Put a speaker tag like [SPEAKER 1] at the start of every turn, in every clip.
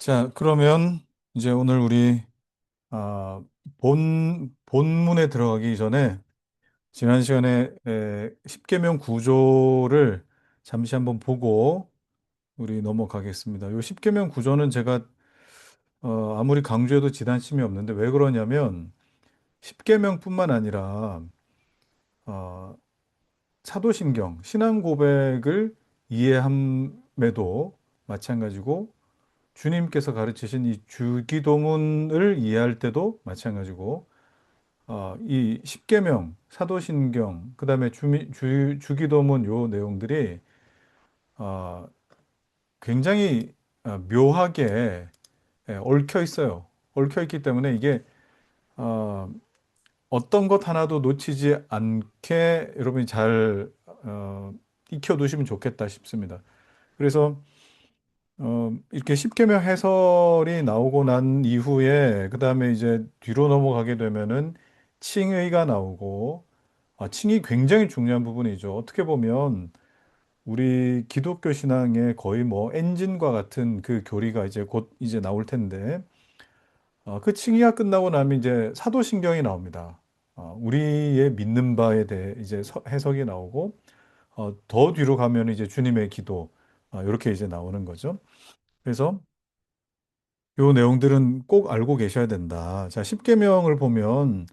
[SPEAKER 1] 자, 그러면 이제 오늘 우리 본문에 들어가기 전에 지난 시간에 십계명 구조를 잠시 한번 보고 우리 넘어가겠습니다. 요 십계명 구조는 제가 아무리 강조해도 지나침이 없는데 왜 그러냐면 십계명뿐만 아니라 어, 사도신경, 신앙 고백을 이해함에도 마찬가지고 주님께서 가르치신 이 주기도문을 이해할 때도 마찬가지고 이 십계명, 사도신경, 그다음에 주기도문 요 내용들이 어, 굉장히 묘하게 얽혀 있어요. 얽혀 있기 때문에 이게 어, 어떤 것 하나도 놓치지 않게 여러분이 잘 익혀두시면 좋겠다 싶습니다. 그래서 이렇게 십계명 해설이 나오고 난 이후에 그다음에 이제 뒤로 넘어가게 되면은 칭의가 나오고 칭의 굉장히 중요한 부분이죠. 어떻게 보면 우리 기독교 신앙의 거의 뭐 엔진과 같은 그 교리가 이제 곧 이제 나올 텐데 그 칭의가 끝나고 나면 이제 사도신경이 나옵니다. 우리의 믿는 바에 대해 이제 해석이 나오고 더 뒤로 가면 이제 주님의 기도 이렇게 이제 나오는 거죠. 그래서 요 내용들은 꼭 알고 계셔야 된다. 자, 십계명을 보면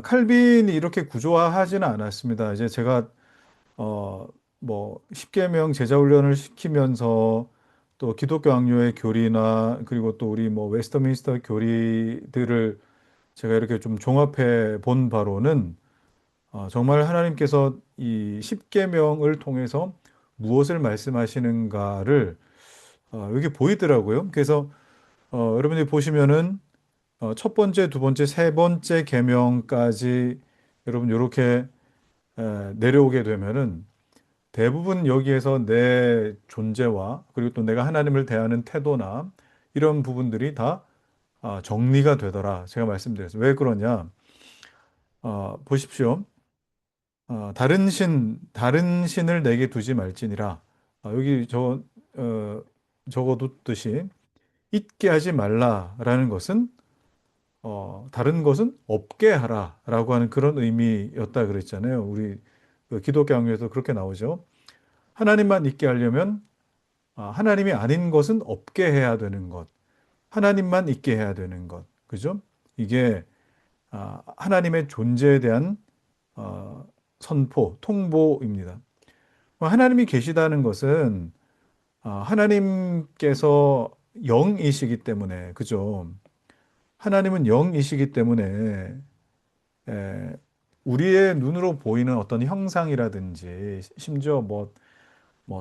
[SPEAKER 1] 칼빈이 이렇게 구조화하지는 않았습니다. 이제 제가 어, 뭐 십계명 제자 훈련을 시키면서 또 기독교 악요의 교리나 그리고 또 우리 뭐 웨스터민스터 교리들을 제가 이렇게 좀 종합해 본 바로는 정말 하나님께서 이 십계명을 통해서 무엇을 말씀하시는가를 여기 보이더라고요. 그래서 여러분들이 보시면은 첫 번째, 두 번째, 세 번째 계명까지 여러분 이렇게 내려오게 되면은 대부분 여기에서 내 존재와 그리고 또 내가 하나님을 대하는 태도나 이런 부분들이 다 정리가 되더라. 제가 말씀드렸어요. 왜 그러냐? 보십시오. 다른 신을 내게 두지 말지니라. 여기 적어뒀듯이 잊게 하지 말라라는 것은 다른 것은 없게 하라라고 하는 그런 의미였다 그랬잖아요. 우리 그 기독교 강요에서 그렇게 나오죠. 하나님만 있게 하려면 하나님이 아닌 것은 없게 해야 되는 것, 하나님만 있게 해야 되는 것, 그죠? 이게 하나님의 존재에 대한 어, 선포, 통보입니다. 하나님이 계시다는 것은 하나님께서 영이시기 때문에, 그죠? 하나님은 영이시기 때문에 에, 우리의 눈으로 보이는 어떤 형상이라든지 심지어 뭐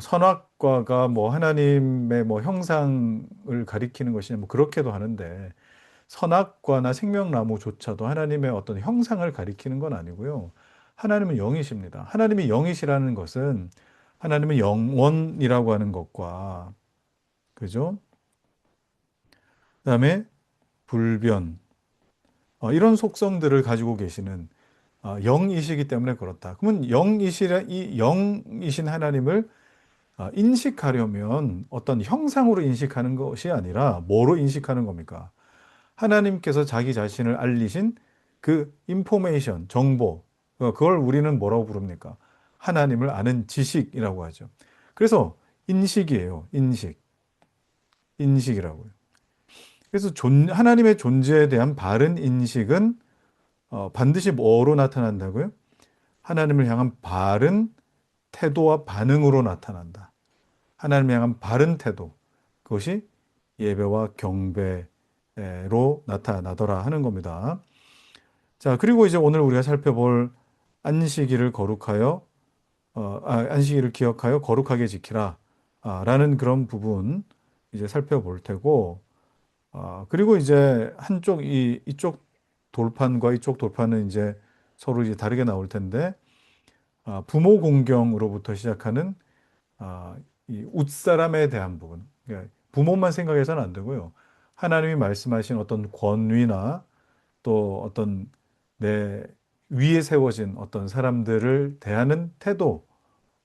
[SPEAKER 1] 선악과가 뭐 하나님의 뭐 형상을 가리키는 것이냐 뭐 그렇게도 하는데 선악과나 생명나무조차도 하나님의 어떤 형상을 가리키는 건 아니고요. 하나님은 영이십니다. 하나님이 영이시라는 것은 하나님은 영원이라고 하는 것과 그죠? 그다음에 불변 이런 속성들을 가지고 계시는 영이시기 때문에 그렇다. 그러면 이 영이신 하나님을 인식하려면 어떤 형상으로 인식하는 것이 아니라 뭐로 인식하는 겁니까? 하나님께서 자기 자신을 알리신 그 인포메이션, 정보, 그걸 우리는 뭐라고 부릅니까? 하나님을 아는 지식이라고 하죠. 그래서 인식이에요. 인식이라고요. 그래서 하나님의 존재에 대한 바른 인식은 반드시 뭐로 나타난다고요? 하나님을 향한 바른 태도와 반응으로 나타난다. 하나님을 향한 바른 태도. 그것이 예배와 경배로 나타나더라 하는 겁니다. 자, 그리고 이제 오늘 우리가 살펴볼 안식일을 거룩하여, 안식일을 기억하여 거룩하게 지키라. 라는 그런 부분 이제 살펴볼 테고, 그리고 이제 이쪽 돌판과 이쪽 돌판은 이제 서로 이제 다르게 나올 텐데, 부모 공경으로부터 시작하는 이 웃사람에 대한 부분. 그러니까 부모만 생각해서는 안 되고요. 하나님이 말씀하신 어떤 권위나 또 어떤 내 위에 세워진 어떤 사람들을 대하는 태도,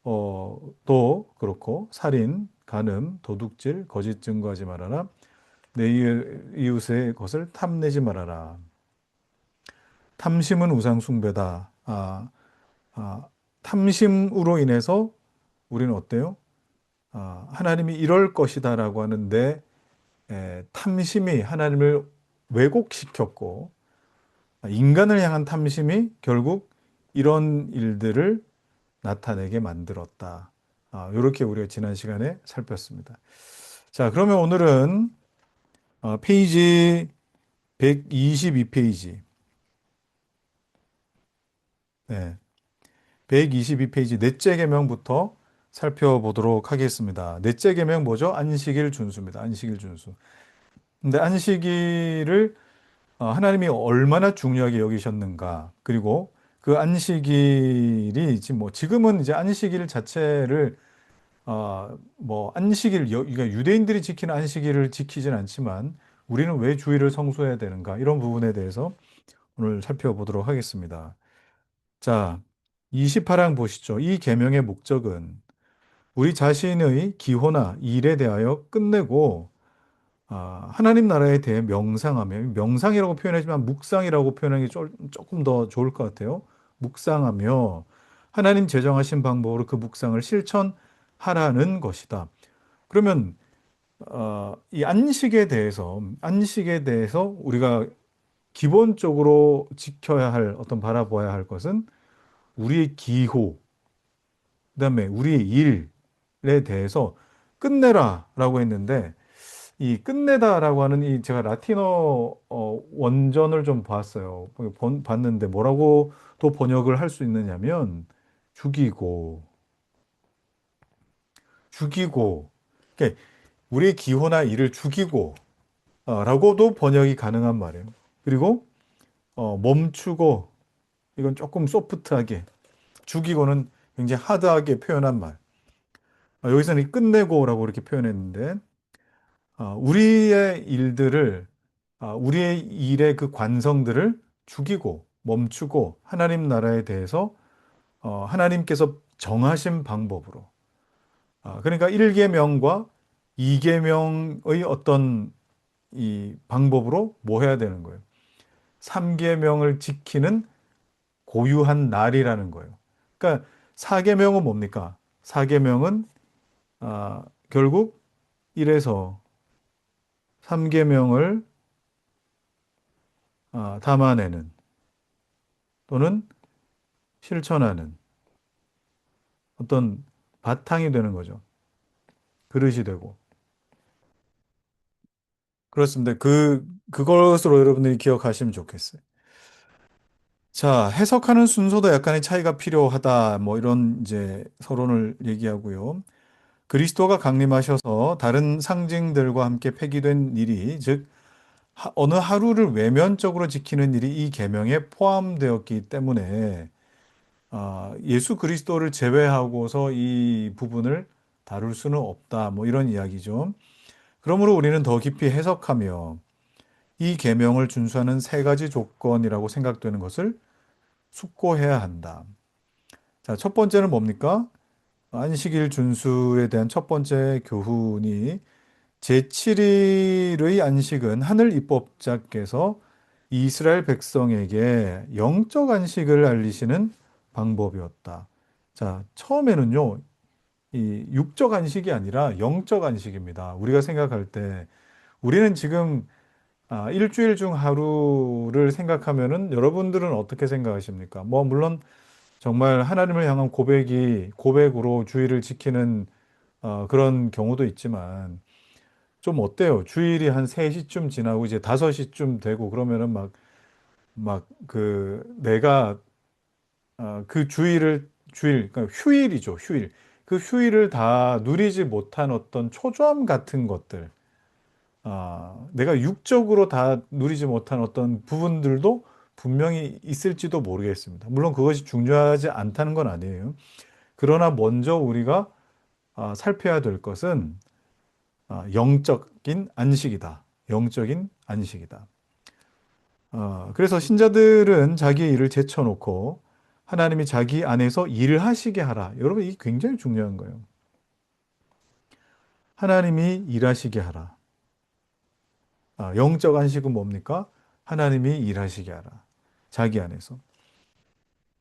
[SPEAKER 1] 또 그렇고 살인, 간음, 도둑질, 거짓 증거하지 말아라. 내 이웃의 것을 탐내지 말아라. 탐심은 우상 숭배다. 탐심으로 인해서 우리는 어때요? 하나님이 이럴 것이다라고 하는데 탐심이 하나님을 왜곡시켰고 인간을 향한 탐심이 결국 이런 일들을 나타내게 만들었다. 이렇게 우리가 지난 시간에 살폈습니다. 자, 그러면 오늘은 페이지 122페이지. 네, 122페이지 넷째 계명부터 살펴보도록 하겠습니다. 넷째 계명 뭐죠? 안식일 준수입니다. 안식일 준수. 근데 안식일을 하나님이 얼마나 중요하게 여기셨는가. 그리고 그 안식일이 지금 지금은 이제 안식일 자체를 뭐 안식일 그러니까 유대인들이 지키는 안식일을 지키진 않지만 우리는 왜 주일을 성수해야 되는가 이런 부분에 대해서 오늘 살펴보도록 하겠습니다. 자, 28항 보시죠. 이 계명의 목적은 우리 자신의 기호나 일에 대하여 끝내고 하나님 나라에 대해 명상하며 명상이라고 표현하지만 묵상이라고 표현하는 게 조금 더 좋을 것 같아요. 묵상하며 하나님 제정하신 방법으로 그 묵상을 실천하라는 것이다. 그러면 이 안식에 대해서 우리가 기본적으로 지켜야 할 어떤 바라봐야 할 것은 우리의 기호, 그다음에 우리의 일에 대해서 끝내라라고 했는데 이 끝내다라고 하는 이 제가 라틴어 원전을 좀 봤어요. 봤는데 뭐라고 또 번역을 할 수 있느냐면 죽이고 죽이고 그러니까 우리의 기호나 일을 죽이고 라고도 번역이 가능한 말이에요. 그리고 멈추고 이건 조금 소프트하게 죽이고는 굉장히 하드하게 표현한 말. 여기서는 이 끝내고라고 이렇게 표현했는데 우리의 일들을 우리의 일의 그 관성들을 죽이고 멈추고 하나님 나라에 대해서 하나님께서 정하신 방법으로 그러니까 1계명과 2계명의 어떤 이 방법으로 뭐 해야 되는 거예요? 3계명을 지키는 고유한 날이라는 거예요. 그러니까 4계명은 뭡니까? 4계명은 결국 1에서 3계명을 담아내는 또는 실천하는 어떤 바탕이 되는 거죠. 그릇이 되고. 그렇습니다. 그것으로 여러분들이 기억하시면 좋겠어요. 자, 해석하는 순서도 약간의 차이가 필요하다. 뭐 이런 이제 서론을 얘기하고요. 그리스도가 강림하셔서 다른 상징들과 함께 폐기된 일이, 즉, 어느 하루를 외면적으로 지키는 일이 이 계명에 포함되었기 때문에 예수 그리스도를 제외하고서 이 부분을 다룰 수는 없다. 뭐 이런 이야기죠. 그러므로 우리는 더 깊이 해석하며 이 계명을 준수하는 세 가지 조건이라고 생각되는 것을 숙고해야 한다. 자, 첫 번째는 뭡니까? 안식일 준수에 대한 첫 번째 교훈이 제7일의 안식은 하늘 입법자께서 이스라엘 백성에게 영적 안식을 알리시는 방법이었다. 자, 처음에는요, 이 육적 안식이 아니라 영적 안식입니다. 우리가 생각할 때 우리는 지금 일주일 중 하루를 생각하면은 여러분들은 어떻게 생각하십니까? 뭐 물론 정말 하나님을 향한 고백으로 주일을 지키는 그런 경우도 있지만 좀 어때요? 주일이 한 3시쯤 지나고 이제 5시쯤 되고 그러면은 막 내가 그 그러니까 휴일이죠, 휴일. 그 휴일을 다 누리지 못한 어떤 초조함 같은 것들, 내가 육적으로 다 누리지 못한 어떤 부분들도 분명히 있을지도 모르겠습니다. 물론 그것이 중요하지 않다는 건 아니에요. 그러나 먼저 우리가 살펴야 될 것은 영적인 안식이다. 영적인 안식이다. 그래서 신자들은 자기의 일을 제쳐놓고 하나님이 자기 안에서 일을 하시게 하라. 여러분, 이게 굉장히 중요한 거예요. 하나님이 일하시게 하라. 영적 안식은 뭡니까? 하나님이 일하시게 하라. 자기 안에서.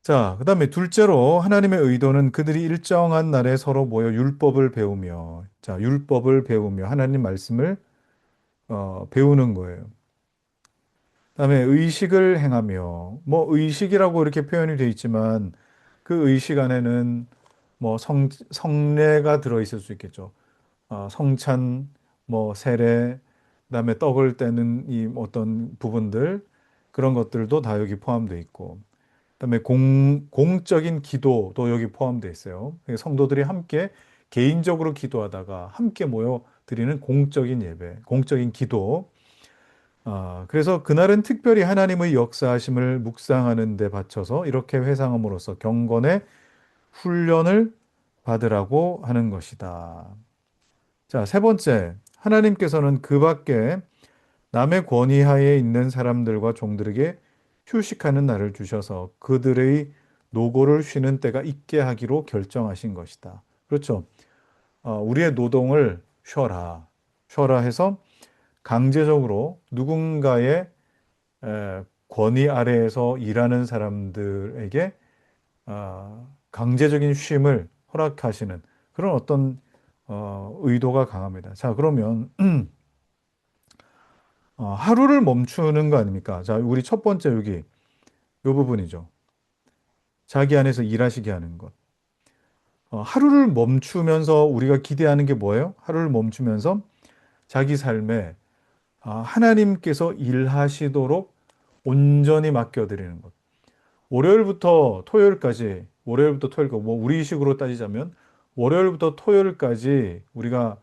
[SPEAKER 1] 자, 그다음에 둘째로 하나님의 의도는 그들이 일정한 날에 서로 모여 율법을 배우며, 자, 율법을 배우며 하나님 말씀을 배우는 거예요. 그다음에 의식을 행하며, 뭐 의식이라고 이렇게 표현이 되어 있지만 그 의식 안에는 뭐 성례가 들어 있을 수 있겠죠. 성찬, 뭐 세례, 그다음에 떡을 떼는 이 어떤 부분들 그런 것들도 다 여기 포함되어 있고, 그다음에 공적인 기도도 여기 포함되어 있어요. 성도들이 함께 개인적으로 기도하다가 함께 모여 드리는 공적인 예배, 공적인 기도. 그래서 그날은 특별히 하나님의 역사하심을 묵상하는 데 바쳐서 이렇게 회상함으로써 경건의 훈련을 받으라고 하는 것이다. 자, 세 번째, 하나님께서는 그 밖에 남의 권위하에 있는 사람들과 종들에게 휴식하는 날을 주셔서 그들의 노고를 쉬는 때가 있게 하기로 결정하신 것이다. 그렇죠. 우리의 노동을 쉬어라. 쉬어라 해서 강제적으로 누군가의 권위 아래에서 일하는 사람들에게 강제적인 쉼을 허락하시는 그런 어떤 의도가 강합니다. 자, 그러면 하루를 멈추는 거 아닙니까? 자, 우리 첫 번째 여기 이 부분이죠. 자기 안에서 일하시게 하는 것. 하루를 멈추면서 우리가 기대하는 게 뭐예요? 하루를 멈추면서 자기 삶에 하나님께서 일하시도록 온전히 맡겨드리는 것. 월요일부터 토요일까지, 뭐 우리 식으로 따지자면 월요일부터 토요일까지 우리가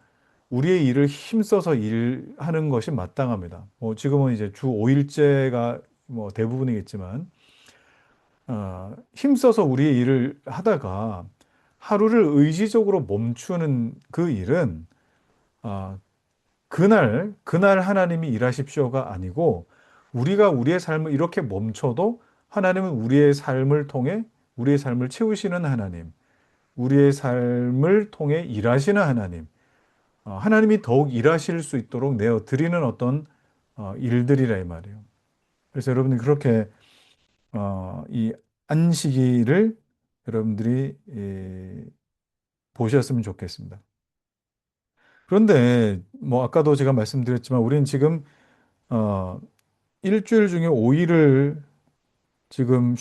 [SPEAKER 1] 우리의 일을 힘써서 일하는 것이 마땅합니다. 뭐 지금은 이제 주 5일제가 뭐 대부분이겠지만, 힘써서 우리의 일을 하다가 하루를 의지적으로 멈추는 그 일은, 아, 그날 하나님이 일하십시오가 아니고, 우리가 우리의 삶을 이렇게 멈춰도 하나님은 우리의 삶을 통해 우리의 삶을 채우시는 하나님, 우리의 삶을 통해 일하시는 하나님, 하나님이 더욱 일하실 수 있도록 내어 드리는 어떤 일들이라 이 말이에요. 그래서 여러분이 그렇게 이 안식일을 여러분들이 보셨으면 좋겠습니다. 그런데 뭐 아까도 제가 말씀드렸지만 우리는 지금 어, 일주일 중에 5일을 지금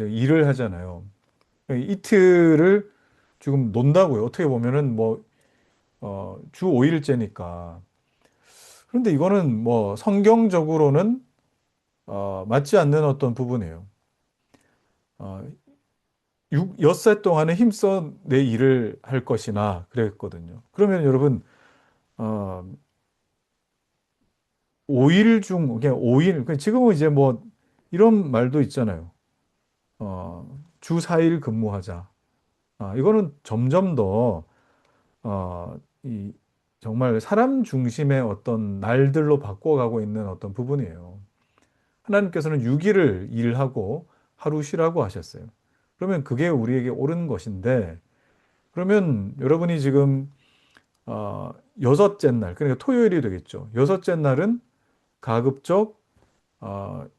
[SPEAKER 1] 일을 하잖아요. 그러니까 이틀을 지금 논다고요. 어떻게 보면은 뭐 주 5일째니까. 그런데 이거는 뭐 성경적으로는 맞지 않는 어떤 부분이에요. 어, 엿새 동안에 힘써 내 일을 할 것이나 그랬거든요. 그러면 여러분, 어, 5일 그냥 5일, 지금은 이제 뭐 이런 말도 있잖아요. 주 4일 근무하자. 이거는 점점 더, 이, 정말 사람 중심의 어떤 날들로 바꿔가고 있는 어떤 부분이에요. 하나님께서는 6일을 일하고 하루 쉬라고 하셨어요. 그러면 그게 우리에게 옳은 것인데, 그러면 여러분이 지금 여섯째 날, 그러니까 토요일이 되겠죠. 여섯째 날은 가급적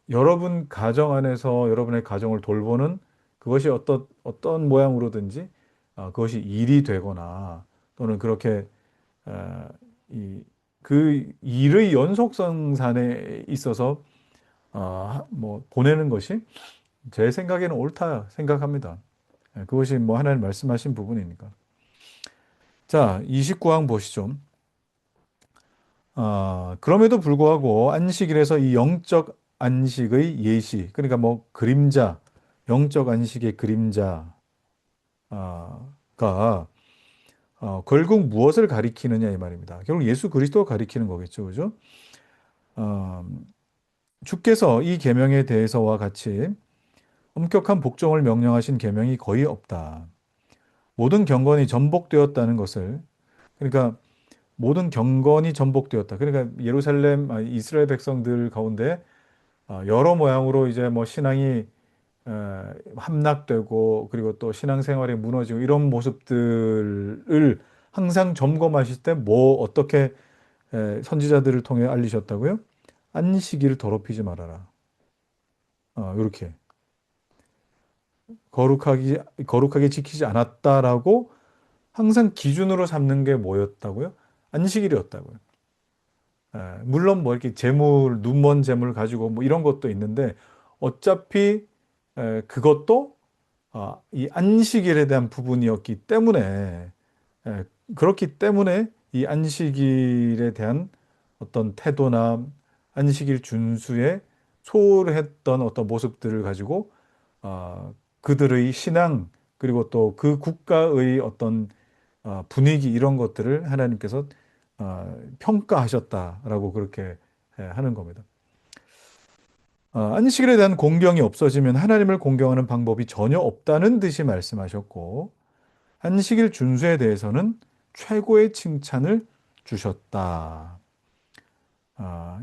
[SPEAKER 1] 여러분 가정 안에서 여러분의 가정을 돌보는 그것이 어떤 모양으로든지 그것이 일이 되거나 또는 그렇게 어, 그 일의 연속성산에 있어서 뭐 보내는 것이 제 생각에는 옳다 생각합니다. 그것이 뭐 하나님 말씀하신 부분이니까. 자, 29항 보시죠. 그럼에도 불구하고 안식일에서 이 영적 안식의 예시, 그러니까 뭐 그림자, 영적 안식의 그림자가 결국 무엇을 가리키느냐 이 말입니다. 결국 예수 그리스도가 가리키는 거겠죠, 그죠? 어, 주께서 이 계명에 대해서와 같이 엄격한 복종을 명령하신 계명이 거의 없다. 모든 경건이 전복되었다는 것을, 그러니까 모든 경건이 전복되었다. 그러니까 이스라엘 백성들 가운데 여러 모양으로 이제 뭐 신앙이 함락되고 그리고 또 신앙생활이 무너지고 이런 모습들을 항상 점검하실 때 뭐 어떻게 선지자들을 통해 알리셨다고요? 안식일을 더럽히지 말아라. 이렇게 거룩하게 지키지 않았다라고 항상 기준으로 삼는 게 뭐였다고요? 안식일이었다고요. 물론 뭐 이렇게 재물, 눈먼 재물 가지고 뭐 이런 것도 있는데 어차피 그것도 이 안식일에 대한 부분이었기 때문에 에, 그렇기 때문에 이 안식일에 대한 어떤 태도나 안식일 준수에 소홀했던 어떤 모습들을 가지고 그들의 신앙 그리고 또 그 국가의 어떤 분위기 이런 것들을 하나님께서 평가하셨다라고 그렇게 하는 겁니다. 안식일에 대한 공경이 없어지면 하나님을 공경하는 방법이 전혀 없다는 듯이 말씀하셨고, 안식일 준수에 대해서는 최고의 칭찬을 주셨다.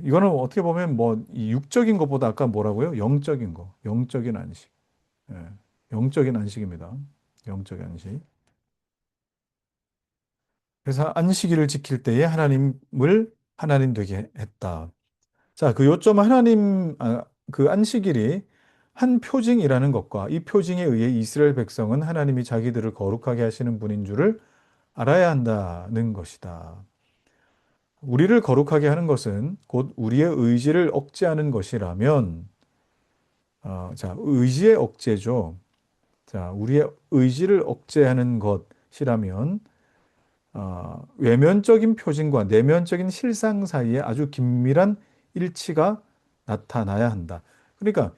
[SPEAKER 1] 이거는 어떻게 보면 뭐, 이 육적인 것보다 아까 뭐라고요? 영적인 거. 영적인 안식. 예, 영적인 안식입니다. 영적인 안식. 그래서 안식일을 지킬 때에 하나님을 하나님 되게 했다. 자, 그 요점 그 안식일이 한 표징이라는 것과 이 표징에 의해 이스라엘 백성은 하나님이 자기들을 거룩하게 하시는 분인 줄을 알아야 한다는 것이다. 우리를 거룩하게 하는 것은 곧 우리의 의지를 억제하는 것이라면, 자, 의지의 억제죠. 자, 우리의 의지를 억제하는 것이라면, 외면적인 표징과 내면적인 실상 사이에 아주 긴밀한 일치가 나타나야 한다. 그러니까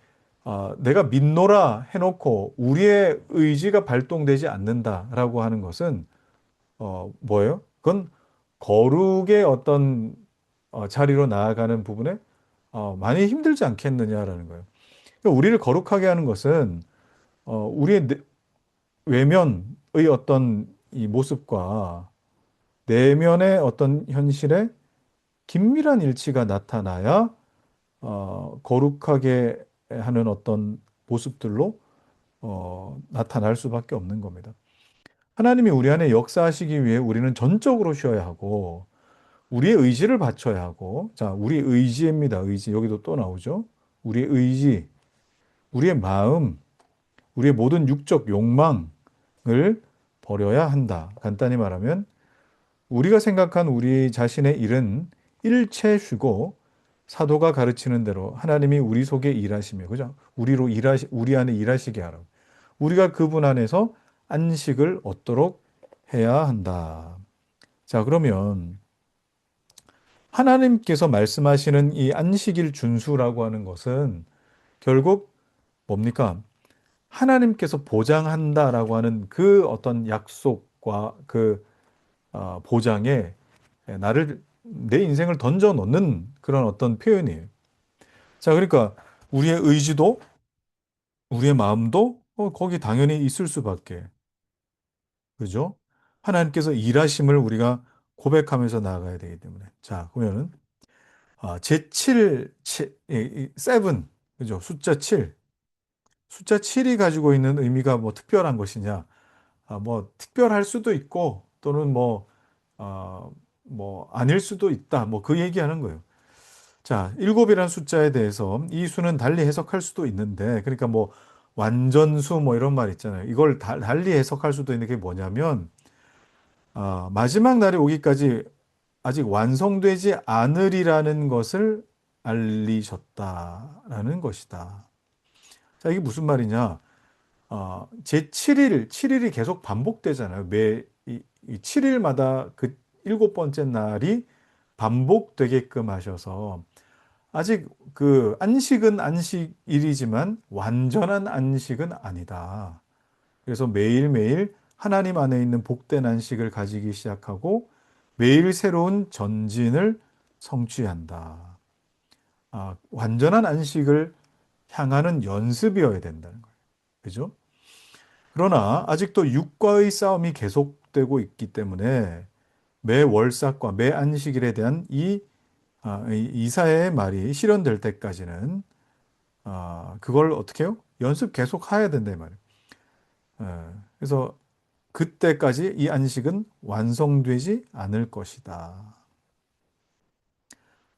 [SPEAKER 1] 내가 믿노라 해놓고 우리의 의지가 발동되지 않는다라고 하는 것은 뭐예요? 그건 거룩의 어떤 자리로 나아가는 부분에 많이 힘들지 않겠느냐라는 거예요. 그러니까 우리를 거룩하게 하는 것은 우리의 외면의 어떤 이 모습과 내면의 어떤 현실에 긴밀한 일치가 나타나야 거룩하게 하는 어떤 모습들로 나타날 수밖에 없는 겁니다. 하나님이 우리 안에 역사하시기 위해 우리는 전적으로 쉬어야 하고 우리의 의지를 바쳐야 하고 자, 우리 의지입니다. 의지. 여기도 또 나오죠. 우리의 의지, 우리의 마음, 우리의 모든 육적 욕망을 버려야 한다. 간단히 말하면 우리가 생각한 우리 자신의 일은 일체 쉬고 사도가 가르치는 대로 하나님이 우리 속에 일하시며, 그죠? 우리 안에 일하시게 하라고. 우리가 그분 안에서 안식을 얻도록 해야 한다. 자, 그러면 하나님께서 말씀하시는 이 안식일 준수라고 하는 것은 결국 뭡니까? 하나님께서 보장한다라고 하는 그 어떤 약속과 그 보장에 내 인생을 던져 놓는 그런 어떤 표현이에요. 자, 그러니까 우리의 의지도 우리의 마음도 거기 당연히 있을 수밖에. 그죠? 하나님께서 일하심을 우리가 고백하면서 나아가야 되기 때문에. 자, 그러면은 제7, 7, 그죠? 숫자 7. 숫자 7이 가지고 있는 의미가 뭐 특별한 것이냐? 뭐 특별할 수도 있고 또는 뭐 아닐 수도 있다. 뭐 그 얘기하는 거예요. 자, 일곱이라는 숫자에 대해서 이 수는 달리 해석할 수도 있는데, 그러니까 뭐 완전수 뭐 이런 말 있잖아요. 이걸 달리 해석할 수도 있는 게 뭐냐면, 마지막 날이 오기까지 아직 완성되지 않으리라는 것을 알리셨다라는 것이다. 자, 이게 무슨 말이냐? 제 7일이 계속 반복되잖아요. 이 7일마다 그 일곱 번째 날이 반복되게끔 하셔서 아직 그 안식은 안식일이지만 완전한 안식은 아니다. 그래서 매일매일 하나님 안에 있는 복된 안식을 가지기 시작하고 매일 새로운 전진을 성취한다. 완전한 안식을 향하는 연습이어야 된다는 거예요. 그죠? 그러나 아직도 육과의 싸움이 계속되고 있기 때문에 매 월삭과 매 안식일에 대한 이 이사야의 말이 실현될 때까지는 그걸 어떻게 해요? 연습 계속 해야 된다 이 말이에요. 그래서 그때까지 이 안식은 완성되지 않을 것이다.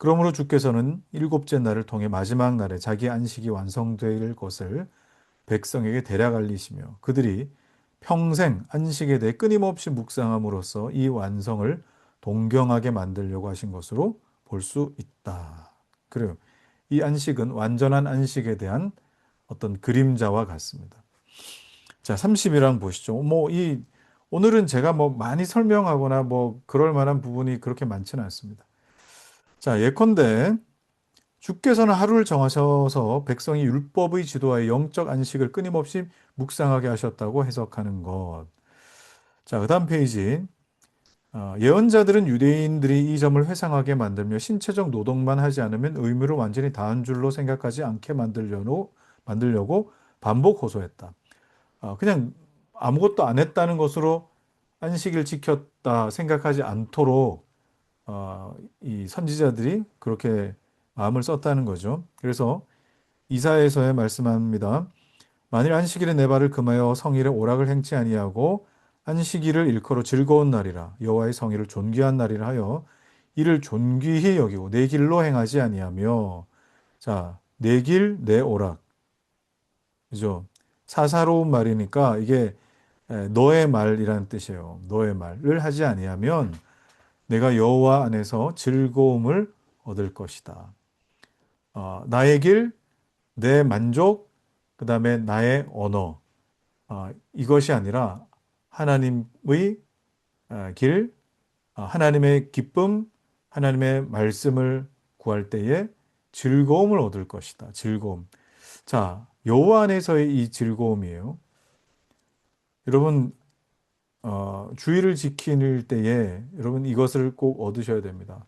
[SPEAKER 1] 그러므로 주께서는 일곱째 날을 통해 마지막 날에 자기 안식이 완성될 것을 백성에게 대략 알리시며 그들이 평생 안식에 대해 끊임없이 묵상함으로써 이 완성을 동경하게 만들려고 하신 것으로 볼 수 있다. 그래요. 이 안식은 완전한 안식에 대한 어떤 그림자와 같습니다. 자, 30이랑 보시죠. 오늘은 제가 많이 설명하거나 그럴 만한 부분이 그렇게 많지는 않습니다. 자, 예컨대 주께서는 하루를 정하셔서 백성이 율법의 지도하에 영적 안식을 끊임없이 묵상하게 하셨다고 해석하는 것. 자, 그다음 페이지. 예언자들은 유대인들이 이 점을 회상하게 만들며 신체적 노동만 하지 않으면 의무를 완전히 다한 줄로 생각하지 않게 만들려고 반복 호소했다. 그냥 아무것도 안 했다는 것으로 안식일 지켰다 생각하지 않도록 이 선지자들이 그렇게 마음을 썼다는 거죠. 그래서 이사야서에 말씀합니다. 만일 안식일에 내 발을 금하여 성일에 오락을 행치 아니하고 안식일을 일컬어 즐거운 날이라 여호와의 성일을 존귀한 날이라 하여 이를 존귀히 여기고 내 길로 행하지 아니하며 자, 내 길, 내 오락. 그죠? 사사로운 말이니까 이게 너의 말이라는 뜻이에요. 너의 말을 하지 아니하면 내가 여호와 안에서 즐거움을 얻을 것이다. 나의 길, 내 만족, 그 다음에 나의 언어. 이것이 아니라 하나님의 길, 하나님의 기쁨, 하나님의 말씀을 구할 때에 즐거움을 얻을 것이다. 즐거움. 자, 여호와 안에서의 이 즐거움이에요. 여러분, 주의를 지킬 때에 여러분 이것을 꼭 얻으셔야 됩니다.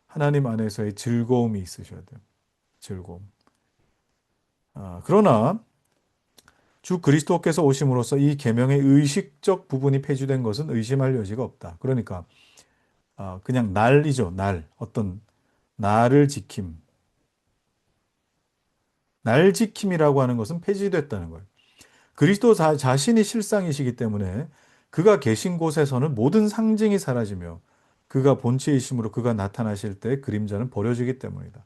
[SPEAKER 1] 하나님 안에서의 즐거움이 있으셔야 돼요. 즐거움. 그러나 주 그리스도께서 오심으로써 이 계명의 의식적 부분이 폐지된 것은 의심할 여지가 없다. 그러니까 그냥 날이죠. 날. 어떤 날을 지킴. 날 지킴이라고 하는 것은 폐지됐다는 거예요. 그리스도 자신이 실상이시기 때문에 그가 계신 곳에서는 모든 상징이 사라지며 그가 본체이심으로 그가 나타나실 때 그림자는 버려지기 때문이다.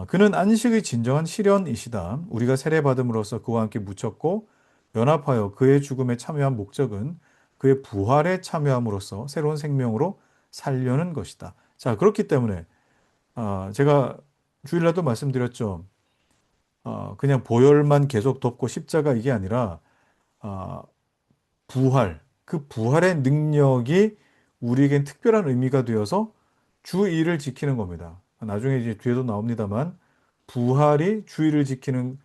[SPEAKER 1] 그는 안식의 진정한 실현이시다. 우리가 세례받음으로써 그와 함께 묻혔고 연합하여 그의 죽음에 참여한 목적은 그의 부활에 참여함으로써 새로운 생명으로 살려는 것이다. 자, 그렇기 때문에 제가 주일날도 말씀드렸죠. 그냥 보혈만 계속 덮고 십자가 이게 아니라 아, 부활, 그 부활의 능력이 우리에겐 특별한 의미가 되어서 주일을 지키는 겁니다. 나중에 이제 뒤에도 나옵니다만 부활이 주일을 지키는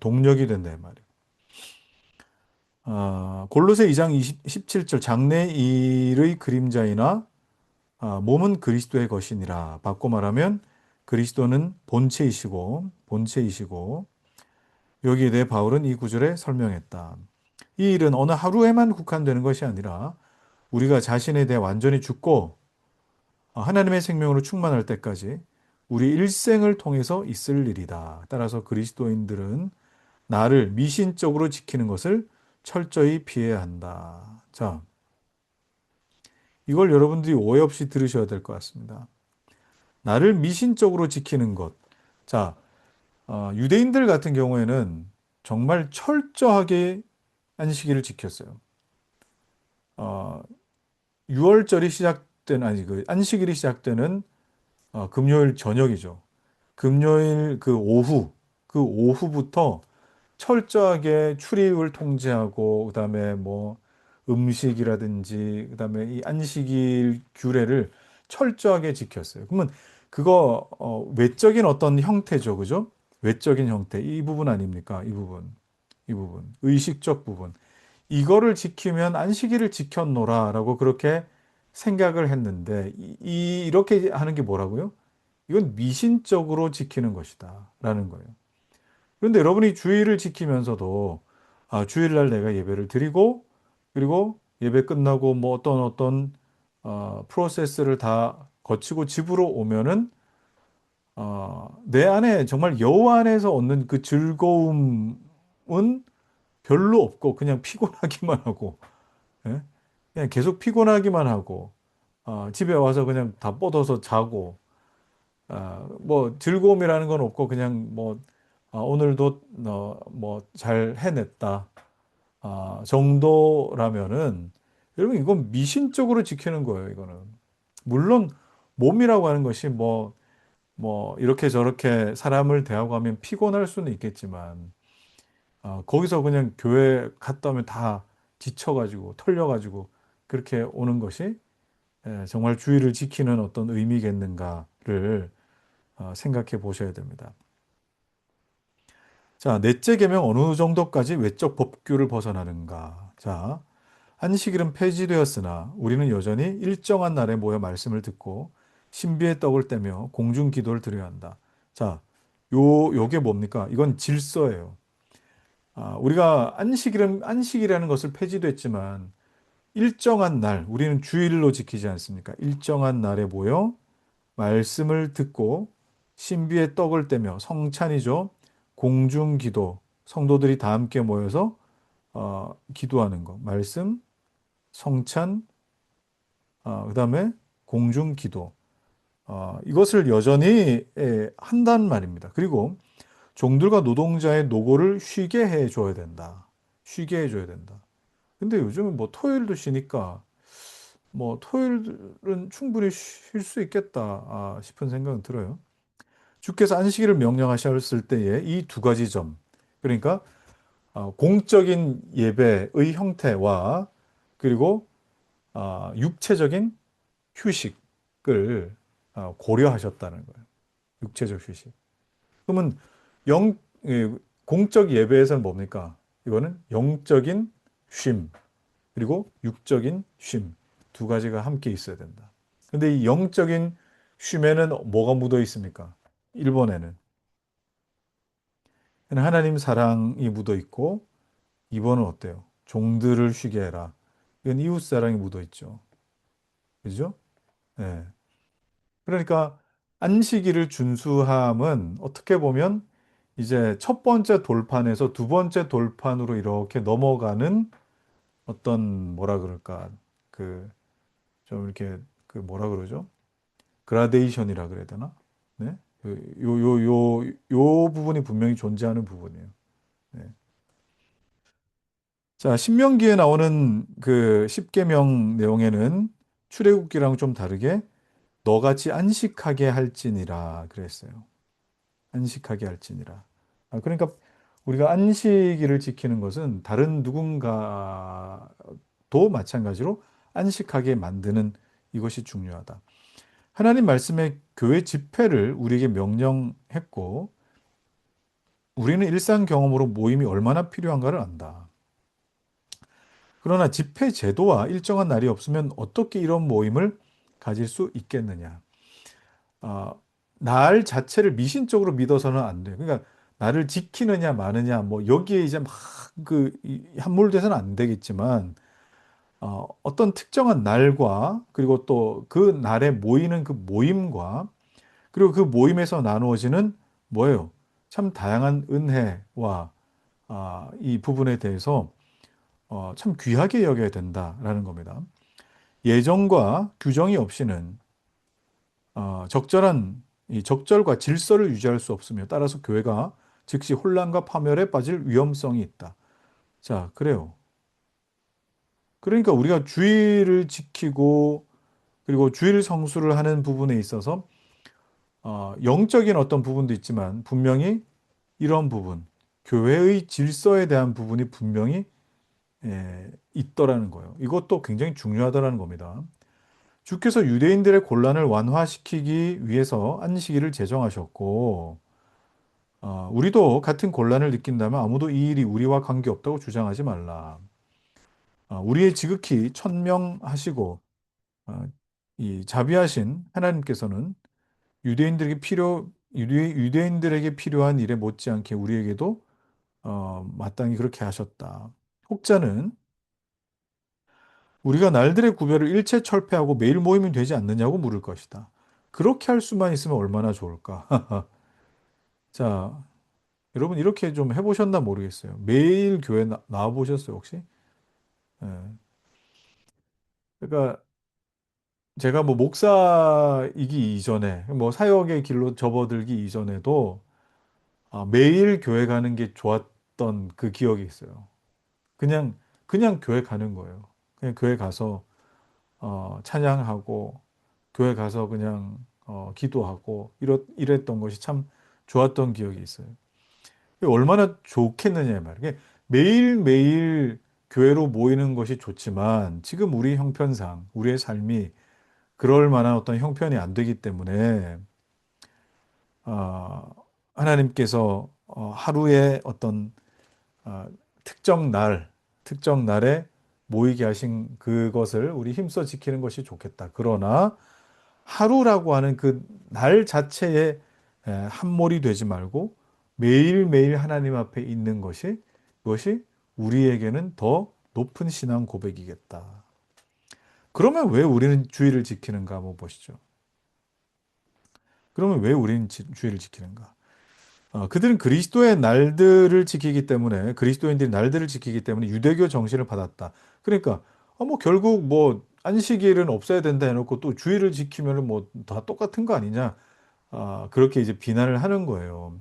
[SPEAKER 1] 동력이 된다 말이에요. 골로새 2장 17절 장래일의 그림자이나 몸은 그리스도의 것이니라. 바꿔 말하면 그리스도는 본체이시고 여기에 대해 바울은 이 구절에 설명했다. 이 일은 어느 하루에만 국한되는 것이 아니라 우리가 자신에 대해 완전히 죽고 하나님의 생명으로 충만할 때까지 우리 일생을 통해서 있을 일이다. 따라서 그리스도인들은 나를 미신적으로 지키는 것을 철저히 피해야 한다. 자, 이걸 여러분들이 오해 없이 들으셔야 될 것 같습니다. 나를 미신적으로 지키는 것. 자, 유대인들 같은 경우에는 정말 철저하게 안식일을 지켰어요. 어, 6월절이 시작된, 그 안식일이 시작되는 금요일 저녁이죠. 금요일 그 오후부터 철저하게 출입을 통제하고, 그 다음에 음식이라든지, 그 다음에 이 안식일 규례를 철저하게 지켰어요. 그러면 그거, 외적인 어떤 형태죠. 그죠? 외적인 형태. 이 부분 아닙니까? 이 부분. 이 부분. 의식적 부분. 이거를 지키면 안식일을 지켰노라라고 그렇게 생각을 했는데, 이렇게 하는 게 뭐라고요? 이건 미신적으로 지키는 것이다. 라는 거예요. 그런데 여러분이 주일을 지키면서도 주일날 내가 예배를 드리고 그리고 예배 끝나고 어떤 프로세스를 다 거치고 집으로 오면은 내 안에 정말 여호와 안에서 얻는 그 즐거움은 별로 없고 그냥 피곤하기만 하고 예? 그냥 계속 피곤하기만 하고 집에 와서 그냥 다 뻗어서 자고 뭐 즐거움이라는 건 없고 그냥 뭐 오늘도 뭐 잘 해냈다 정도라면은 여러분 이건 미신적으로 지키는 거예요, 이거는. 물론 몸이라고 하는 것이 뭐 이렇게 저렇게 사람을 대하고 하면 피곤할 수는 있겠지만 거기서 그냥 교회 갔다 오면 다 지쳐가지고 털려가지고 그렇게 오는 것이 정말 주의를 지키는 어떤 의미겠는가를 생각해 보셔야 됩니다. 자, 넷째 계명 어느 정도까지 외적 법규를 벗어나는가? 자, 안식일은 폐지되었으나 우리는 여전히 일정한 날에 모여 말씀을 듣고 신비의 떡을 떼며 공중 기도를 드려야 한다. 자, 요게 뭡니까? 이건 질서예요. 우리가 안식이라는 것을 폐지됐지만 일정한 날, 우리는 주일로 지키지 않습니까? 일정한 날에 모여 말씀을 듣고 신비의 떡을 떼며 성찬이죠. 공중 기도, 성도들이 다 함께 모여서 기도하는 거. 말씀, 성찬, 그다음에 공중 기도. 이것을 여전히 한단 말입니다. 그리고 종들과 노동자의 노고를 쉬게 해줘야 된다. 쉬게 해줘야 된다. 근데 요즘은 뭐 토요일도 쉬니까 뭐 토요일은 충분히 쉴 수 있겠다 싶은 생각은 들어요. 주께서 안식일을 명령하셨을 때에 이 두 가지 점, 그러니까 공적인 예배의 형태와 그리고 육체적인 휴식을 고려하셨다는 거예요. 육체적 휴식. 그러면 영 예, 공적 예배에서는 뭡니까? 이거는 영적인 쉼 그리고 육적인 쉼 두 가지가 함께 있어야 된다. 근데 이 영적인 쉼에는 뭐가 묻어 있습니까? 1번에는 하나님 사랑이 묻어 있고 2번은 어때요? 종들을 쉬게 해라. 이건 이웃 사랑이 묻어 있죠. 그죠? 네. 그러니까 안식일을 준수함은 어떻게 보면 이제 첫 번째 돌판에서 두 번째 돌판으로 이렇게 넘어가는 어떤 뭐라 그럴까 그 좀 이렇게 그 뭐라 그러죠? 그라데이션이라 그래야 되나? 네? 요 부분이 분명히 존재하는 부분이에요. 네. 자, 신명기에 나오는 그 십계명 내용에는 출애굽기랑 좀 다르게 너같이 안식하게 할지니라 그랬어요. 안식하게 할지니라. 그러니까 우리가 안식일을 지키는 것은 다른 누군가도 마찬가지로 안식하게 만드는 이것이 중요하다. 하나님 말씀에 교회 집회를 우리에게 명령했고 우리는 일상 경험으로 모임이 얼마나 필요한가를 안다. 그러나 집회 제도와 일정한 날이 없으면 어떻게 이런 모임을 가질 수 있겠느냐. 아, 날 자체를 미신적으로 믿어서는 안 돼요. 그러니까 나를 지키느냐 마느냐 뭐 여기에 이제 막 그 함몰돼서는 안 되겠지만 어떤 특정한 날과 그리고 또 그 날에 모이는 그 모임과 그리고 그 모임에서 나누어지는 뭐예요? 참 다양한 은혜와 이 부분에 대해서 참 귀하게 여겨야 된다라는 겁니다. 예정과 규정이 없이는 적절한 이 적절과 질서를 유지할 수 없으며 따라서 교회가 즉시 혼란과 파멸에 빠질 위험성이 있다. 자, 그래요. 그러니까 우리가 주의를 지키고 그리고 주일 성수를 하는 부분에 있어서 영적인 어떤 부분도 있지만 분명히 이런 부분, 교회의 질서에 대한 부분이 분명히 있더라는 거예요. 이것도 굉장히 중요하다는 겁니다. 주께서 유대인들의 곤란을 완화시키기 위해서 안식일을 제정하셨고, 우리도 같은 곤란을 느낀다면 아무도 이 일이 우리와 관계없다고 주장하지 말라. 우리의 지극히 천명하시고, 어, 이 자비하신 하나님께서는 유대인들에게 필요한 일에 못지않게 우리에게도 마땅히 그렇게 하셨다. 혹자는 우리가 날들의 구별을 일체 철폐하고 매일 모이면 되지 않느냐고 물을 것이다. 그렇게 할 수만 있으면 얼마나 좋을까? 자, 여러분 이렇게 좀 해보셨나 모르겠어요. 매일 교회 나와보셨어요, 혹시? 예. 그러니까 제가 뭐 목사이기 이전에, 뭐 사역의 길로 접어들기 이전에도 매일 교회 가는 게 좋았던 그 기억이 있어요. 그냥, 그냥 교회 가는 거예요. 그냥 교회 가서, 찬양하고, 교회 가서 그냥, 기도하고, 이랬던 것이 참 좋았던 기억이 있어요. 얼마나 좋겠느냐 말이에요. 매일매일 교회로 모이는 것이 좋지만 지금 우리 형편상 우리의 삶이 그럴 만한 어떤 형편이 안 되기 때문에 어, 하나님께서 하루에 어떤 어, 특정 날, 특정 날에 모이게 하신 그것을 우리 힘써 지키는 것이 좋겠다. 그러나 하루라고 하는 그 날 자체에 함몰이 되지 말고 매일매일 하나님 앞에 있는 것이 그것이 우리에게는 더 높은 신앙 고백이겠다. 그러면 왜 우리는 주의를 지키는가 한번 보시죠. 그러면 왜 우리는 주의를 지키는가? 그들은 그리스도의 날들을 지키기 때문에 그리스도인들이 날들을 지키기 때문에 유대교 정신을 받았다. 그러니까 뭐 결국 뭐 안식일은 없어야 된다 해놓고 또 주의를 지키면은 뭐 다 똑같은 거 아니냐? 그렇게 이제 비난을 하는 거예요.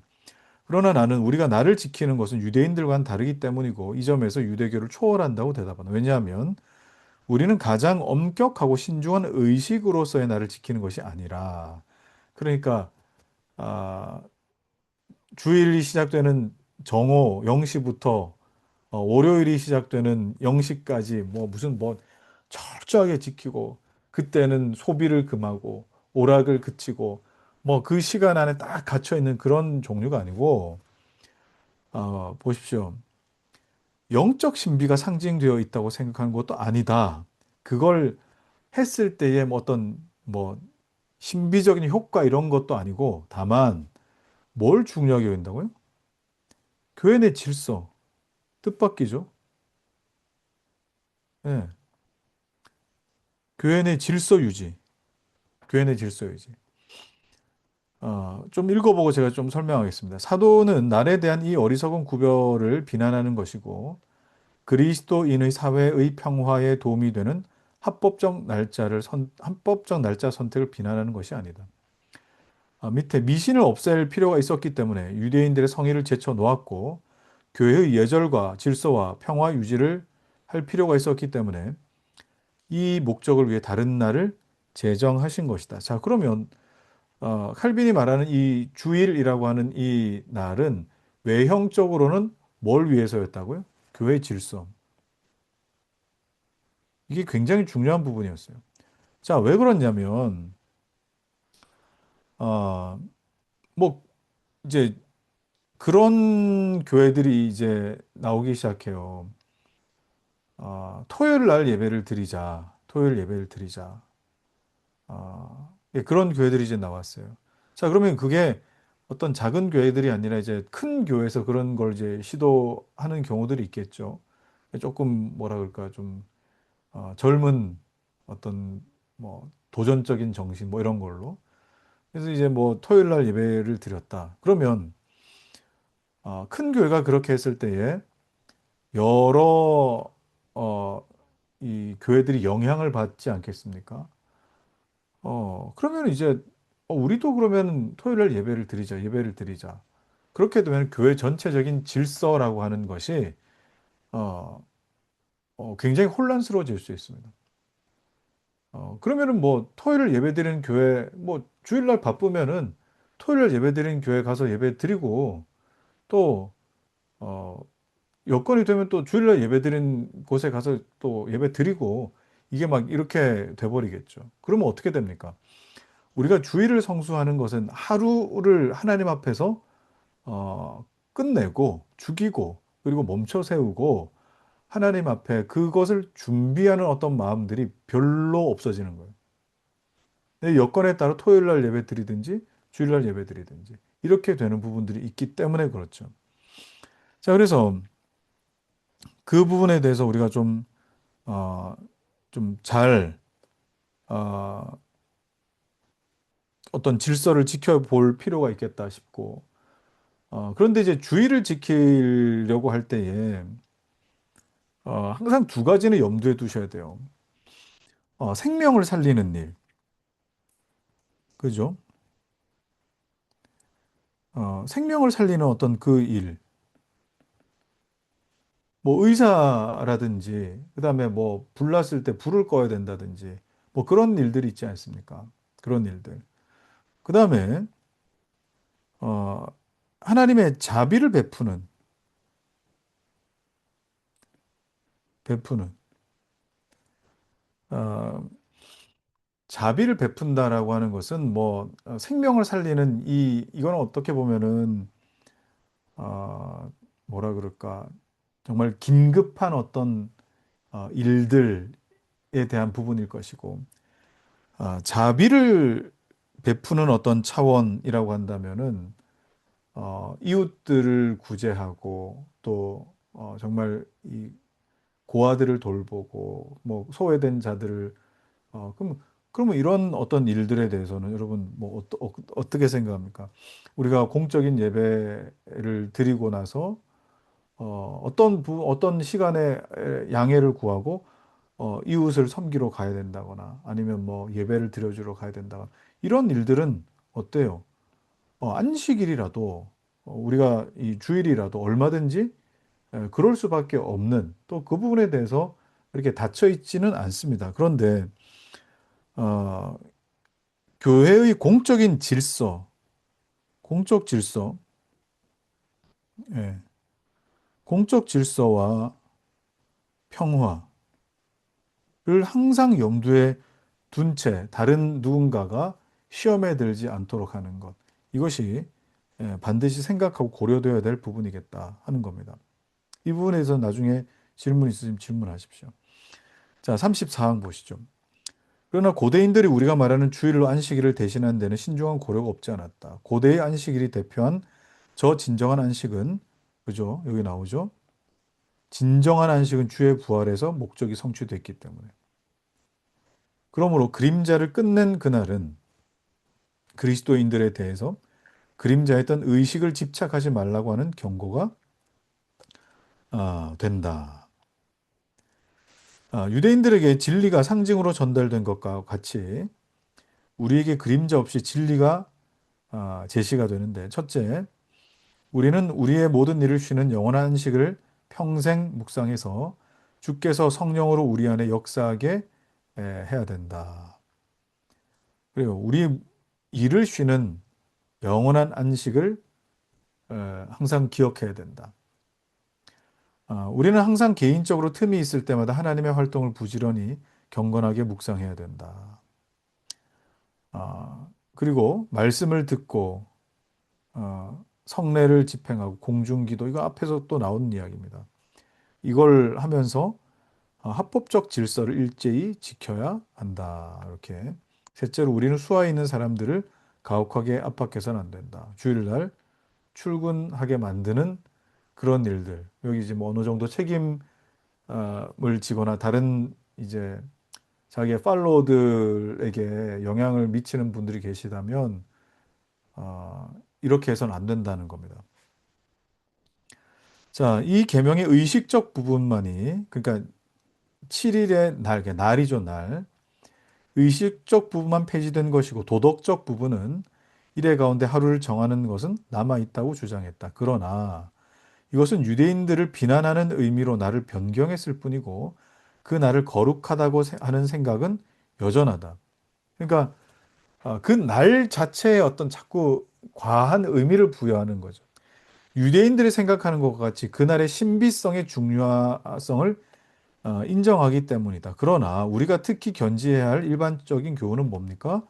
[SPEAKER 1] 그러나 나는 우리가 나를 지키는 것은 유대인들과는 다르기 때문이고 이 점에서 유대교를 초월한다고 대답한다. 왜냐하면 우리는 가장 엄격하고 신중한 의식으로서의 나를 지키는 것이 아니라 그러니까 아, 주일이 시작되는 정오 0시부터 월요일이 시작되는 0시까지 뭐 무슨 뭐 철저하게 지키고 그때는 소비를 금하고 오락을 그치고 뭐 그 시간 안에 딱 갇혀 있는 그런 종류가 아니고 보십시오. 영적 신비가 상징되어 있다고 생각하는 것도 아니다. 그걸 했을 때의 뭐 어떤 뭐 신비적인 효과 이런 것도 아니고 다만 뭘 중요하게 여긴다고요? 교회 내 질서, 뜻밖이죠. 예. 교회 내 질서 유지, 교회 내 질서 유지. 좀 읽어보고 제가 좀 설명하겠습니다. 사도는 날에 대한 이 어리석은 구별을 비난하는 것이고, 그리스도인의 사회의 평화에 도움이 되는 합법적 날짜 선택을 비난하는 것이 아니다. 밑에 미신을 없앨 필요가 있었기 때문에 유대인들의 성의를 제쳐 놓았고, 교회의 예절과 질서와 평화 유지를 할 필요가 있었기 때문에 이 목적을 위해 다른 날을 제정하신 것이다. 자, 그러면 칼빈이 말하는 이 주일이라고 하는 이 날은 외형적으로는 뭘 위해서였다고요? 교회 질서. 이게 굉장히 중요한 부분이었어요. 자, 왜 그러냐면, 어, 뭐, 이제 그런 교회들이 이제 나오기 시작해요. 토요일 날 예배를 드리자. 토요일 예배를 드리자. 예, 그런 교회들이 이제 나왔어요. 자, 그러면 그게 어떤 작은 교회들이 아니라 이제 큰 교회에서 그런 걸 이제 시도하는 경우들이 있겠죠. 조금 뭐라 그럴까 좀 젊은 어떤 뭐 도전적인 정신 뭐 이런 걸로. 그래서 이제 뭐 토요일 날 예배를 드렸다. 그러면 큰 교회가 그렇게 했을 때에 여러 이 교회들이 영향을 받지 않겠습니까? 그러면 이제 우리도 그러면 토요일 날 예배를 드리자, 예배를 드리자. 그렇게 되면 교회 전체적인 질서라고 하는 것이 어, 굉장히 혼란스러워질 수 있습니다. 그러면은 뭐 토요일 예배 드리는 교회, 뭐 주일날 바쁘면은 토요일 날 예배 드리는 교회 가서 예배 드리고 또 어, 여건이 되면 또 주일날 예배 드린 곳에 가서 또 예배 드리고 이게 막 이렇게 돼버리겠죠. 그러면 어떻게 됩니까? 우리가 주일을 성수하는 것은 하루를 하나님 앞에서 끝내고 죽이고 그리고 멈춰 세우고 하나님 앞에 그것을 준비하는 어떤 마음들이 별로 없어지는 거예요. 여건에 따라 토요일 날 예배 드리든지 주일 날 예배 드리든지 이렇게 되는 부분들이 있기 때문에 그렇죠. 자, 그래서 그 부분에 대해서 우리가 좀 잘, 어떤 질서를 지켜볼 필요가 있겠다 싶고, 그런데 이제 주의를 지키려고 할 때에, 항상 두 가지는 염두에 두셔야 돼요. 생명을 살리는 일. 그죠? 생명을 살리는 어떤 그 일, 뭐 의사라든지, 그다음에 뭐 불났을 때 불을 꺼야 된다든지, 뭐 그런 일들이 있지 않습니까? 그런 일들. 그다음에 어, 하나님의 자비를 베푸는, 어, 자비를 베푼다라고 하는 것은 뭐 생명을 살리는 이거는 어떻게 보면은 어, 뭐라 그럴까 정말 긴급한 어떤 일들에 대한 부분일 것이고 자비를 베푸는 어떤 차원이라고 한다면은 이웃들을 구제하고 또 정말 이 고아들을 돌보고 뭐 소외된 자들을 그러면 이런 어떤 일들에 대해서는 여러분 뭐 어떻게 생각합니까? 우리가 공적인 예배를 드리고 나서 어떤 시간에 양해를 구하고 이웃을 섬기러 가야 된다거나 아니면 뭐 예배를 드려주러 가야 된다거나 이런 일들은 어때요? 안식일이라도 우리가 이 주일이라도 얼마든지 그럴 수밖에 없는 또 그 부분에 대해서 이렇게 닫혀 있지는 않습니다. 그런데 어, 교회의 공적인 질서, 공적 질서, 예, 공적 질서와 평화를 항상 염두에 둔 채 다른 누군가가 시험에 들지 않도록 하는 것. 이것이 반드시 생각하고 고려되어야 될 부분이겠다 하는 겁니다. 이 부분에서 나중에 질문 있으시면 질문하십시오. 자, 34항 보시죠. 그러나 고대인들이 우리가 말하는 주일로 안식일을 대신한 데는 신중한 고려가 없지 않았다. 고대의 안식일이 대표한 저 진정한 안식은 그죠? 여기 나오죠. 진정한 안식은 주의 부활에서 목적이 성취됐기 때문에. 그러므로 그림자를 끝낸 그날은 그리스도인들에 대해서 그림자에 있던 의식을 집착하지 말라고 하는 경고가 된다. 유대인들에게 진리가 상징으로 전달된 것과 같이 우리에게 그림자 없이 진리가 제시가 되는데 첫째, 우리는 우리의 모든 일을 쉬는 영원한 안식을 평생 묵상해서 주께서 성령으로 우리 안에 역사하게 해야 된다. 그리고 우리 일을 쉬는 영원한 안식을 항상 기억해야 된다. 우리는 항상 개인적으로 틈이 있을 때마다 하나님의 활동을 부지런히 경건하게 묵상해야 된다. 그리고 말씀을 듣고 성례를 집행하고 공중기도 이거 앞에서 또 나온 이야기입니다. 이걸 하면서 합법적 질서를 일제히 지켜야 한다. 이렇게. 셋째로 우리는 수하 있는 사람들을 가혹하게 압박해서는 안 된다. 주일날 출근하게 만드는 그런 일들. 여기 이제 뭐 어느 정도 책임을 지거나 다른 이제 자기의 팔로워들에게 영향을 미치는 분들이 계시다면 이렇게 해서는 안 된다는 겁니다. 자, 이 계명의 의식적 부분만이 그러니까 7일의 날, 날이죠, 날. 의식적 부분만 폐지된 것이고 도덕적 부분은 일의 가운데 하루를 정하는 것은 남아 있다고 주장했다. 그러나 이것은 유대인들을 비난하는 의미로 날을 변경했을 뿐이고 그 날을 거룩하다고 하는 생각은 여전하다. 그러니까 그 날 자체에 어떤 자꾸 과한 의미를 부여하는 거죠. 유대인들이 생각하는 것과 같이 그날의 신비성의 중요성을 인정하기 때문이다. 그러나 우리가 특히 견지해야 할 일반적인 교훈은 뭡니까?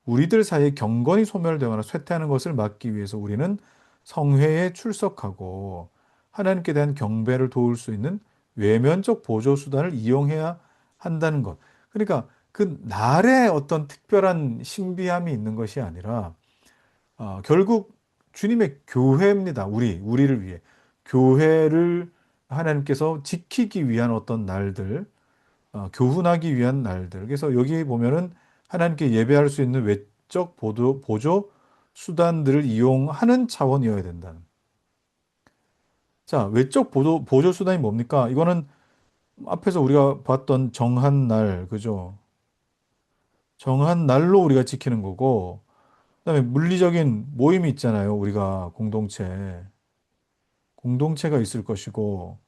[SPEAKER 1] 우리들 사이에 경건이 소멸되거나 쇠퇴하는 것을 막기 위해서 우리는 성회에 출석하고 하나님께 대한 경배를 도울 수 있는 외면적 보조 수단을 이용해야 한다는 것. 그러니까 그 날에 어떤 특별한 신비함이 있는 것이 아니라 결국 주님의 교회입니다. 우리를 위해 교회를 하나님께서 지키기 위한 어떤 날들, 교훈하기 위한 날들. 그래서 여기 보면은 하나님께 예배할 수 있는 외적 보조 수단들을 이용하는 차원이어야 된다는. 자, 외적 보조 수단이 뭡니까? 이거는 앞에서 우리가 봤던 정한 날, 그죠? 정한 날로 우리가 지키는 거고, 그다음에 물리적인 모임이 있잖아요. 우리가 공동체가 있을 것이고,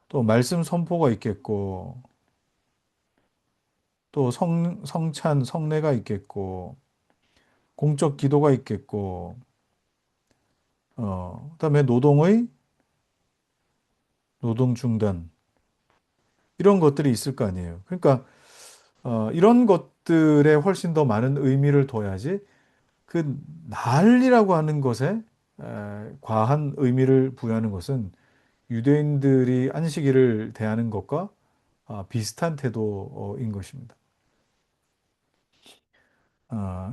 [SPEAKER 1] 또 말씀 선포가 있겠고, 또 성찬, 성례가 있겠고, 공적 기도가 있겠고, 그다음에 노동 중단, 이런 것들이 있을 거 아니에요. 그러니까, 이런 것들에 훨씬 더 많은 의미를 둬야지, 그 난리라고 하는 것에 과한 의미를 부여하는 것은 유대인들이 안식일을 대하는 것과 비슷한 태도인 것입니다.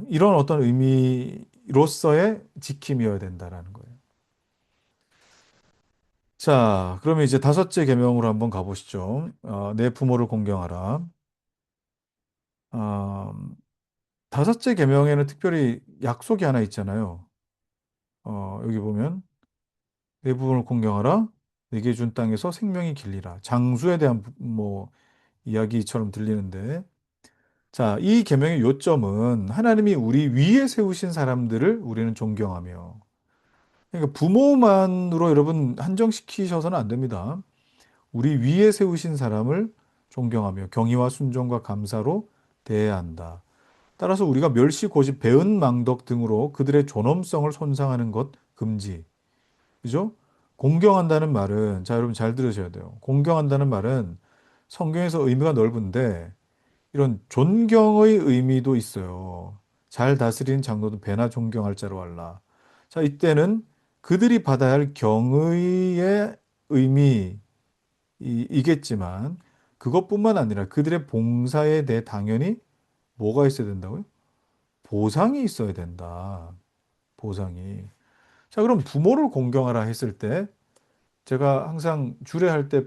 [SPEAKER 1] 이런 어떤 의미로서의 지킴이어야 된다라는 거예요. 자, 그러면 이제 다섯째 계명으로 한번 가보시죠. 내 부모를 공경하라. 어, 다섯째 계명에는 특별히 약속이 하나 있잖아요. 여기 보면 내 부모를 공경하라. 내게 준 땅에서 생명이 길리라. 장수에 대한 뭐 이야기처럼 들리는데, 자, 이 계명의 요점은 하나님이 우리 위에 세우신 사람들을 우리는 존경하며, 그러니까 부모만으로 여러분 한정시키셔서는 안 됩니다. 우리 위에 세우신 사람을 존경하며 경의와 순종과 감사로 대해야 한다. 따라서 우리가 멸시, 고집, 배은, 망덕 등으로 그들의 존엄성을 손상하는 것 금지. 그죠? 공경한다는 말은, 자, 여러분 잘 들으셔야 돼요. 공경한다는 말은 성경에서 의미가 넓은데 이런 존경의 의미도 있어요. 잘 다스린 장로도 배나 존경할 자로 알라. 자, 이때는 그들이 받아야 할 경의의 의미이겠지만 그것뿐만 아니라 그들의 봉사에 대해 당연히 뭐가 있어야 된다고요? 보상이 있어야 된다. 보상이. 자, 그럼 부모를 공경하라 했을 때 제가 항상 주례할 때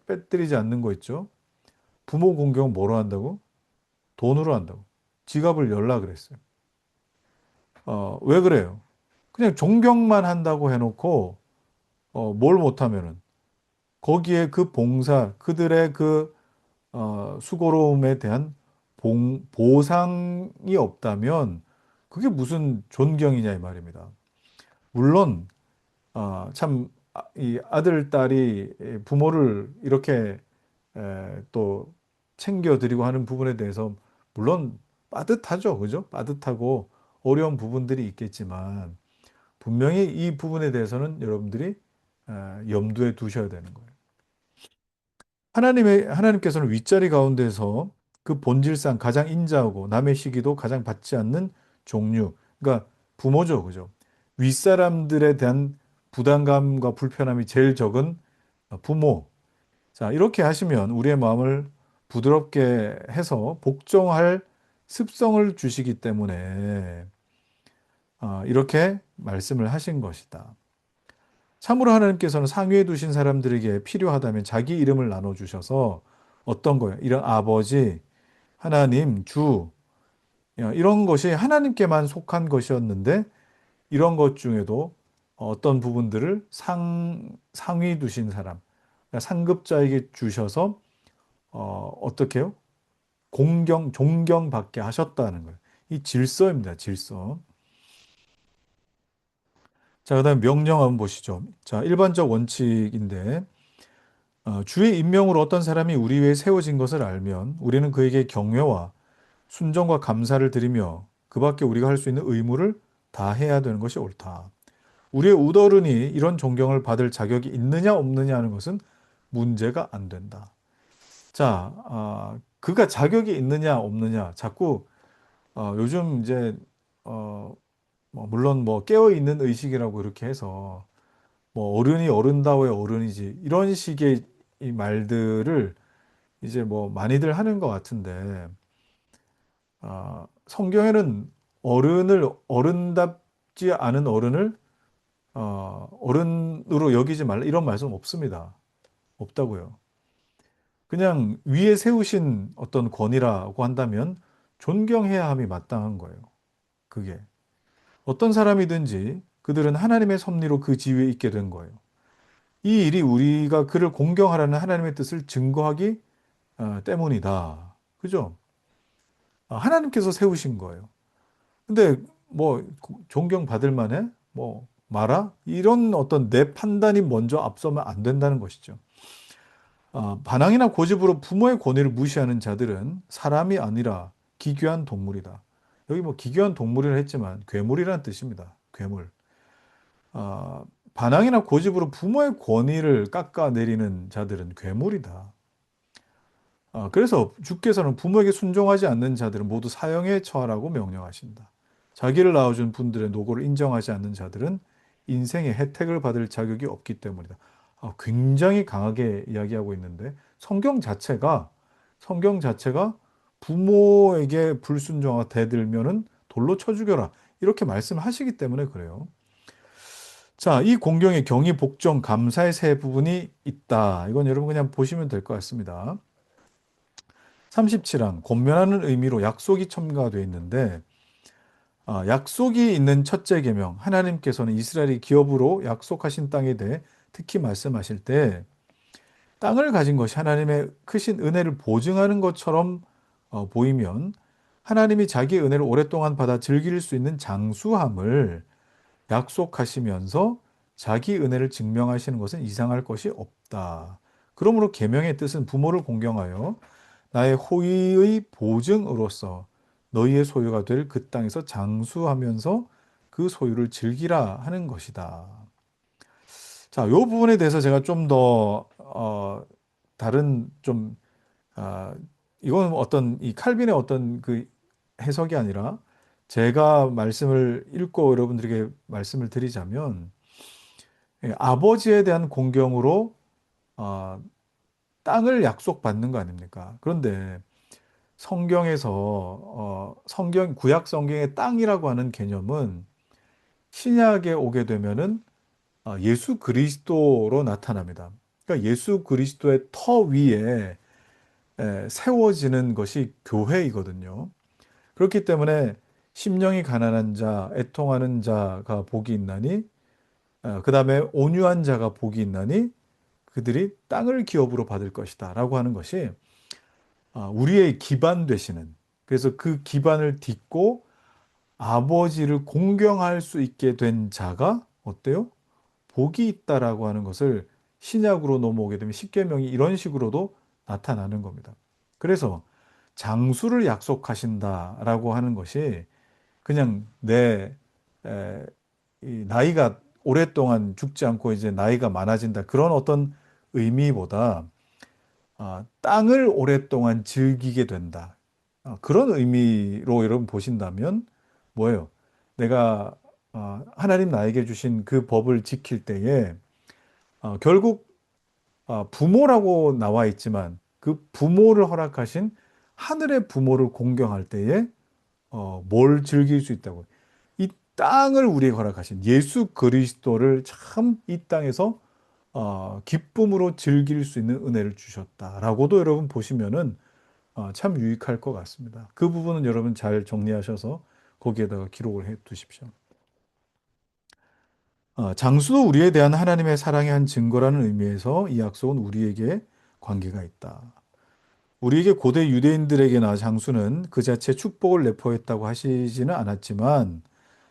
[SPEAKER 1] 빼뜨리지 않는 거 있죠? 부모 공경은 뭐로 한다고? 돈으로 한다고. 지갑을 열라 그랬어요. 왜 그래요? 그냥 존경만 한다고 해놓고, 뭘 못하면은, 거기에 그 봉사, 그들의 그, 수고로움에 대한 보상이 없다면, 그게 무슨 존경이냐, 이 말입니다. 물론, 참, 이 아들, 딸이 부모를 이렇게 또 챙겨드리고 하는 부분에 대해서 물론 빠듯하죠. 그죠? 빠듯하고 어려운 부분들이 있겠지만 분명히 이 부분에 대해서는 여러분들이 염두에 두셔야 되는 거예요. 하나님께서는 윗자리 가운데서 그 본질상 가장 인자하고 남의 시기도 가장 받지 않는 종류, 그러니까 부모죠. 그죠? 윗사람들에 대한 부담감과 불편함이 제일 적은 부모. 자, 이렇게 하시면 우리의 마음을 부드럽게 해서 복종할 습성을 주시기 때문에 이렇게 말씀을 하신 것이다. 참으로 하나님께서는 상위에 두신 사람들에게 필요하다면 자기 이름을 나눠주셔서 어떤 거예요? 이런 아버지, 하나님, 주, 이런 것이 하나님께만 속한 것이었는데 이런 것 중에도 어떤 부분들을 상위 두신 사람, 그러니까 상급자에게 주셔서 어떻게 해요? 존경받게 하셨다는 거예요. 이 질서입니다. 질서. 자, 그다음 명령 한번 보시죠. 자, 일반적 원칙인데 주의 임명으로 어떤 사람이 우리 위에 세워진 것을 알면 우리는 그에게 경외와 순종과 감사를 드리며 그밖에 우리가 할 수 있는 의무를 다 해야 되는 것이 옳다. 우리의 우더른이 이런 존경을 받을 자격이 있느냐 없느냐 하는 것은 문제가 안 된다. 자, 그가 자격이 있느냐 없느냐 자꾸 요즘 이제 어, 물론 뭐 깨어 있는 의식이라고 이렇게 해서 뭐 어른이 어른다워야 어른이지 이런 식의 이 말들을 이제 뭐 많이들 하는 것 같은데 성경에는 어른답지 않은 어른을 어른으로 여기지 말라 이런 말씀 없습니다. 없다고요. 그냥 위에 세우신 어떤 권위라고 한다면 존경해야 함이 마땅한 거예요. 그게. 어떤 사람이든지 그들은 하나님의 섭리로 그 지위에 있게 된 거예요. 이 일이 우리가 그를 공경하라는 하나님의 뜻을 증거하기 때문이다. 그죠? 하나님께서 세우신 거예요. 근데 뭐 존경받을 만해? 뭐 마라? 이런 어떤 내 판단이 먼저 앞서면 안 된다는 것이죠. 반항이나 고집으로 부모의 권위를 무시하는 자들은 사람이 아니라 기괴한 동물이다. 여기 뭐 기괴한 동물이라 했지만 괴물이라는 뜻입니다. 괴물. 아, 반항이나 고집으로 부모의 권위를 깎아내리는 자들은 괴물이다. 그래서 주께서는 부모에게 순종하지 않는 자들은 모두 사형에 처하라고 명령하신다. 자기를 낳아준 분들의 노고를 인정하지 않는 자들은 인생의 혜택을 받을 자격이 없기 때문이다. 굉장히 강하게 이야기하고 있는데 성경 자체가 부모에게 불순종하고 대들면은 돌로 쳐 죽여라. 이렇게 말씀하시기 때문에 그래요. 자, 이 공경에 경의, 복종, 감사의 세 부분이 있다. 이건 여러분 그냥 보시면 될 것 같습니다. 37항, 권면하는 의미로 약속이 첨가가 되어 있는데, 약속이 있는 첫째 계명, 하나님께서는 이스라엘이 기업으로 약속하신 땅에 대해 특히 말씀하실 때, 땅을 가진 것이 하나님의 크신 은혜를 보증하는 것처럼 보이면, 하나님이 자기의 은혜를 오랫동안 받아 즐길 수 있는 장수함을 약속하시면서 자기 은혜를 증명하시는 것은 이상할 것이 없다. 그러므로 계명의 뜻은 부모를 공경하여 나의 호의의 보증으로서 너희의 소유가 될 그 땅에서 장수하면서 그 소유를 즐기라 하는 것이다. 자, 이 부분에 대해서 제가 좀 더 다른 좀 아, 이건 어떤 이 칼빈의 어떤 그 해석이 아니라 제가 말씀을 읽고 여러분들에게 말씀을 드리자면 아버지에 대한 공경으로 아, 땅을 약속받는 거 아닙니까? 그런데 성경에서 구약 성경의 땅이라고 하는 개념은 신약에 오게 되면은 예수 그리스도로 나타납니다. 그러니까 예수 그리스도의 터 위에 세워지는 것이 교회이거든요. 그렇기 때문에 심령이 가난한 자, 애통하는 자가 복이 있나니, 그 다음에 온유한 자가 복이 있나니 그들이 땅을 기업으로 받을 것이다 라고 하는 것이 우리의 기반 되시는, 그래서 그 기반을 딛고 아버지를 공경할 수 있게 된 자가 어때요? 복이 있다라고 하는 것을 신약으로 넘어오게 되면 십계명이 이런 식으로도 나타나는 겁니다. 그래서 장수를 약속하신다라고 하는 것이 그냥 내 이 나이가 오랫동안 죽지 않고 이제 나이가 많아진다 그런 어떤 의미보다 땅을 오랫동안 즐기게 된다. 그런 의미로 여러분 보신다면 뭐예요? 내가 하나님 나에게 주신 그 법을 지킬 때에 결국 부모라고 나와 있지만 그 부모를 허락하신 하늘의 부모를 공경할 때에 뭘 즐길 수 있다고. 이 땅을 우리에게 허락하신 예수 그리스도를 참 이 땅에서 기쁨으로 즐길 수 있는 은혜를 주셨다라고도 여러분 보시면은 참 유익할 것 같습니다. 그 부분은 여러분 잘 정리하셔서 거기에다가 기록을 해 두십시오. 장수도 우리에 대한 하나님의 사랑의 한 증거라는 의미에서 이 약속은 우리에게 관계가 있다. 우리에게 고대 유대인들에게나 장수는 그 자체 축복을 내포했다고 하시지는 않았지만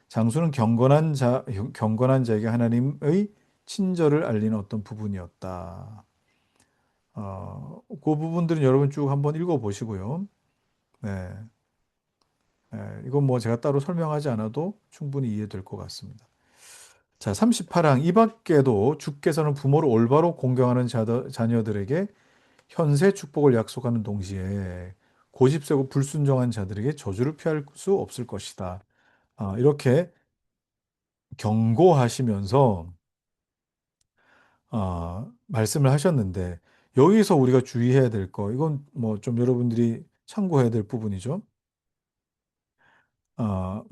[SPEAKER 1] 장수는 경건한 자에게 하나님의 친절을 알리는 어떤 부분이었다. 그 부분들은 여러분 쭉 한번 읽어보시고요. 네. 이건 뭐 제가 따로 설명하지 않아도 충분히 이해될 것 같습니다. 자, 38항. 이 밖에도 주께서는 부모를 올바로 공경하는 자녀들에게 현세 축복을 약속하는 동시에 고집세고 불순종한 자들에게 저주를 피할 수 없을 것이다. 이렇게 경고하시면서 말씀을 하셨는데 여기서 우리가 주의해야 될 거, 이건 뭐 좀 여러분들이 참고해야 될 부분이죠.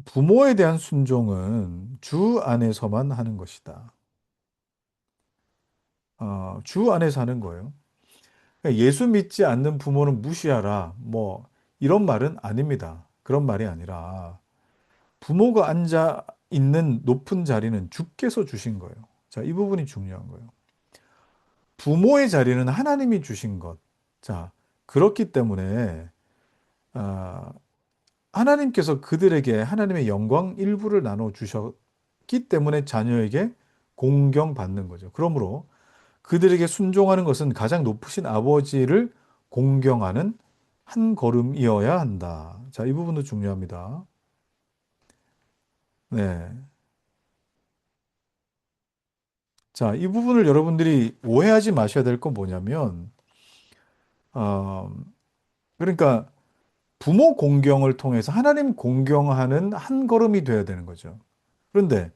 [SPEAKER 1] 부모에 대한 순종은 주 안에서만 하는 것이다. 주 안에서 하는 거예요. 그러니까 예수 믿지 않는 부모는 무시하라. 뭐 이런 말은 아닙니다. 그런 말이 아니라 부모가 앉아 있는 높은 자리는 주께서 주신 거예요. 자, 이 부분이 중요한 거예요. 부모의 자리는 하나님이 주신 것. 자, 그렇기 때문에 하나님께서 그들에게 하나님의 영광 일부를 나눠 주셨기 때문에 자녀에게 공경받는 거죠. 그러므로 그들에게 순종하는 것은 가장 높으신 아버지를 공경하는 한 걸음이어야 한다. 자, 이 부분도 중요합니다. 네. 자, 이 부분을 여러분들이 오해하지 마셔야 될 건 뭐냐면, 어, 그러니까 부모 공경을 통해서 하나님 공경하는 한 걸음이 돼야 되는 거죠. 그런데,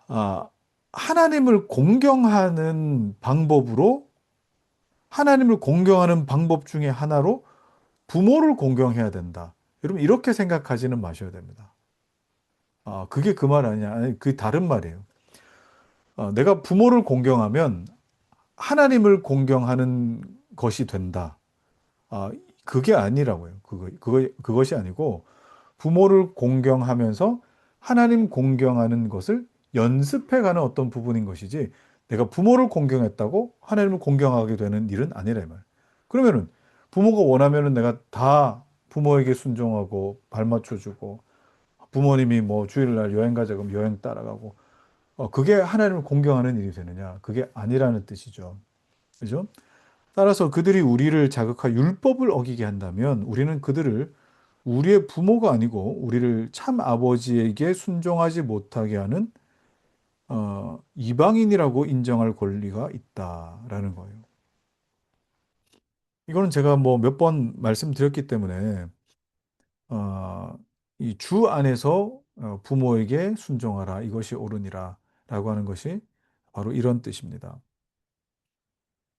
[SPEAKER 1] 아, 하나님을 공경하는 방법으로, 하나님을 공경하는 방법 중에 하나로 부모를 공경해야 된다. 여러분, 이렇게 생각하지는 마셔야 됩니다. 그게 그 말 아니야. 아니, 그 다른 말이에요. 내가 부모를 공경하면 하나님을 공경하는 것이 된다. 아, 그게 아니라고요. 그것이 아니고 부모를 공경하면서 하나님 공경하는 것을 연습해가는 어떤 부분인 것이지 내가 부모를 공경했다고 하나님을 공경하게 되는 일은 아니라 이 말. 그러면은 부모가 원하면은 내가 다 부모에게 순종하고 발 맞춰주고 부모님이 뭐 주일날 여행 가자 그러면 여행 따라가고 그게 하나님을 공경하는 일이 되느냐? 그게 아니라는 뜻이죠. 그죠? 따라서 그들이 우리를 자극하여 율법을 어기게 한다면 우리는 그들을 우리의 부모가 아니고 우리를 참 아버지에게 순종하지 못하게 하는 이방인이라고 인정할 권리가 있다라는 거예요. 이거는 제가 뭐 몇 번 말씀드렸기 때문에 어, 이 주 안에서 부모에게 순종하라 이것이 옳으니라라고 하는 것이 바로 이런 뜻입니다.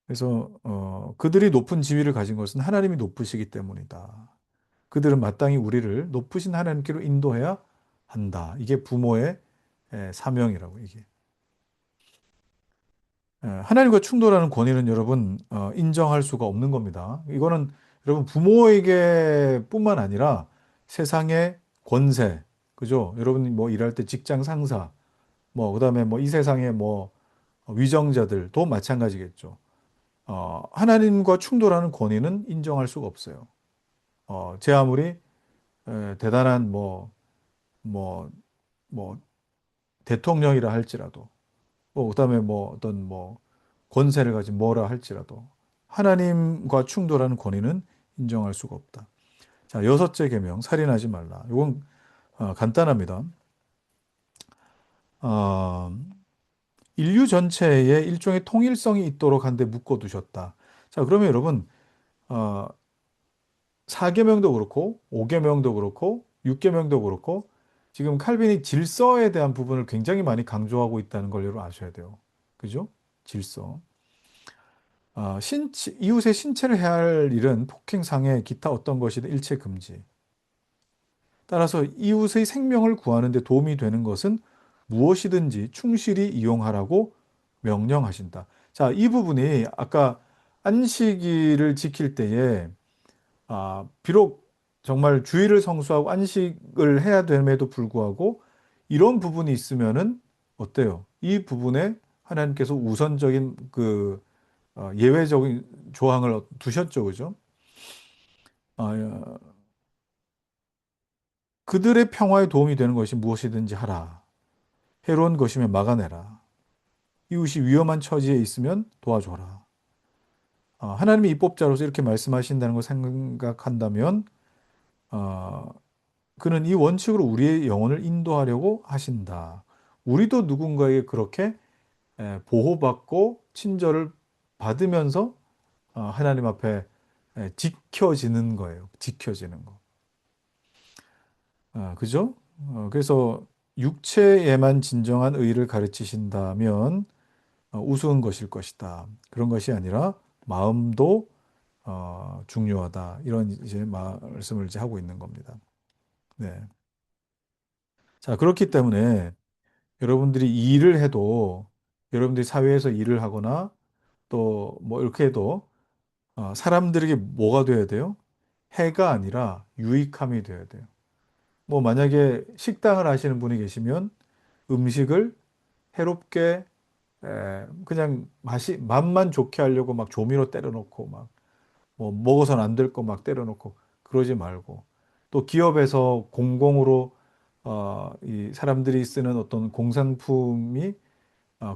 [SPEAKER 1] 그래서 그들이 높은 지위를 가진 것은 하나님이 높으시기 때문이다. 그들은 마땅히 우리를 높으신 하나님께로 인도해야 한다. 이게 부모의 사명이라고 이게. 하나님과 충돌하는 권위는 여러분 인정할 수가 없는 겁니다. 이거는 여러분 부모에게 뿐만 아니라 세상의 권세, 그죠? 여러분 뭐 일할 때 직장 상사, 뭐 그다음에 뭐 이 세상의 뭐 위정자들도 마찬가지겠죠. 하나님과 충돌하는 권위는 인정할 수가 없어요. 제 아무리 대단한 뭐, 뭐, 대통령이라 할지라도, 그다음에 뭐 어떤 뭐 권세를 가진 뭐라 할지라도 하나님과 충돌하는 권위는 인정할 수가 없다. 자, 여섯째 계명, 살인하지 말라. 이건 간단합니다. 어, 인류 전체에 일종의 통일성이 있도록 한데 묶어두셨다. 자, 그러면 여러분, 어, 4계명도 그렇고 5계명도 그렇고 6계명도 그렇고 지금 칼빈이 질서에 대한 부분을 굉장히 많이 강조하고 있다는 걸 여러분 아셔야 돼요. 그죠? 질서. 이웃의 신체를 해할 일은 폭행, 상해, 기타 어떤 것이든 일체 금지. 따라서 이웃의 생명을 구하는 데 도움이 되는 것은 무엇이든지 충실히 이용하라고 명령하신다. 자, 이 부분이 아까 안식일을 지킬 때에 비록 정말 주일을 성수하고 안식을 해야 됨에도 불구하고 이런 부분이 있으면은 어때요? 이 부분에 하나님께서 우선적인 예외적인 조항을 두셨죠, 그죠? 어, 그들의 평화에 도움이 되는 것이 무엇이든지 하라. 해로운 것이면 막아내라. 이웃이 위험한 처지에 있으면 도와줘라. 하나님의 입법자로서 이렇게 말씀하신다는 걸 생각한다면 어, 그는 이 원칙으로 우리의 영혼을 인도하려고 하신다. 우리도 누군가에게 그렇게 보호받고 친절을 받으면서 하나님 앞에 지켜지는 거예요. 지켜지는 거. 그죠? 그래서 육체에만 진정한 의를 가르치신다면 우스운 것일 것이다. 그런 것이 아니라 마음도 중요하다. 이런 이제 말씀을 이제 하고 있는 겁니다. 네. 자, 그렇기 때문에 여러분들이 이 일을 해도 여러분들이 사회에서 일을 하거나 또 뭐 이렇게 해도 사람들에게 뭐가 돼야 돼요? 해가 아니라 유익함이 돼야 돼요. 뭐 만약에 식당을 하시는 분이 계시면 음식을 해롭게 그냥 맛만 좋게 하려고 막 조미료 때려 넣고 막 뭐 먹어서는 안 될 거 막 때려 넣고 그러지 말고 또 기업에서 공공으로 이 사람들이 쓰는 어떤 공산품이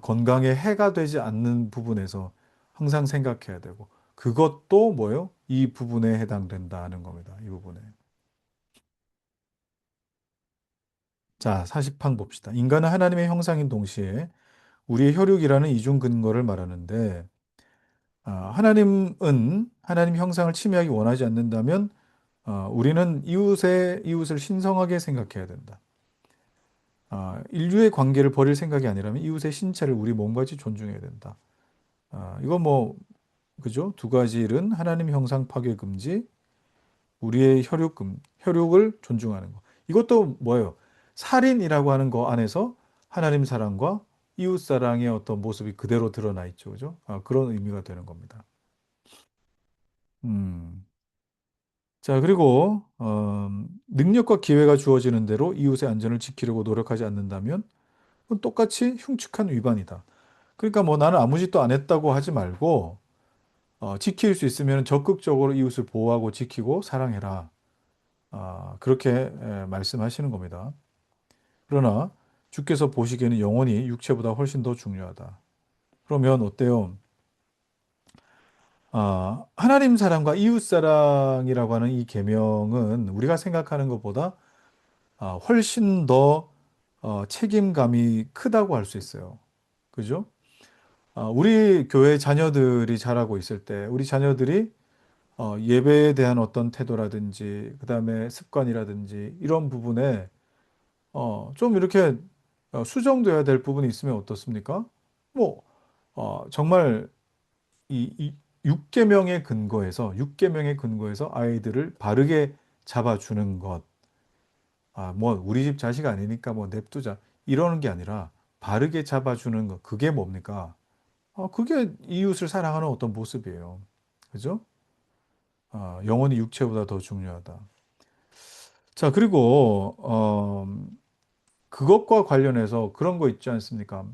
[SPEAKER 1] 건강에 해가 되지 않는 부분에서 항상 생각해야 되고 그것도 뭐예요? 이 부분에 해당된다는 겁니다. 이 부분에. 자, 40 항 봅시다. 인간은 하나님의 형상인 동시에 우리의 혈육이라는 이중 근거를 말하는데 하나님은 하나님 형상을 침해하기 원하지 않는다면 우리는 이웃을 신성하게 생각해야 된다. 인류의 관계를 버릴 생각이 아니라면 이웃의 신체를 우리 몸같이 존중해야 된다. 이거 뭐 그죠? 두 가지 일은 하나님 형상 파괴 금지, 우리의 혈육을 존중하는 거. 이것도 뭐예요? 살인이라고 하는 거 안에서 하나님 사랑과 이웃 사랑의 어떤 모습이 그대로 드러나 있죠, 그죠? 그런 의미가 되는 겁니다. 음. 자, 그리고 능력과 기회가 주어지는 대로 이웃의 안전을 지키려고 노력하지 않는다면 그건 똑같이 흉측한 위반이다. 그러니까 뭐 나는 아무 짓도 안 했다고 하지 말고 지킬 수 있으면 적극적으로 이웃을 보호하고 지키고 사랑해라. 그렇게 말씀하시는 겁니다. 그러나 주께서 보시기에는 영혼이 육체보다 훨씬 더 중요하다. 그러면 어때요? 하나님 사랑과 이웃 사랑이라고 하는 이 계명은 우리가 생각하는 것보다 훨씬 더 책임감이 크다고 할 수 있어요. 그죠? 우리 교회 자녀들이 자라고 있을 때, 우리 자녀들이 예배에 대한 어떤 태도라든지, 그 다음에 습관이라든지, 이런 부분에 좀 이렇게 수정돼야 될 부분이 있으면 어떻습니까? 뭐, 정말 이 6계명의 근거에서, 6계명의 근거에서 아이들을 바르게 잡아주는 것. 뭐, 우리 집 자식 아니니까 뭐 냅두자. 이러는 게 아니라 바르게 잡아주는 것. 그게 뭡니까? 그게 이웃을 사랑하는 어떤 모습이에요. 그죠? 영혼이 육체보다 더 중요하다. 자, 그리고, 그것과 관련해서 그런 거 있지 않습니까?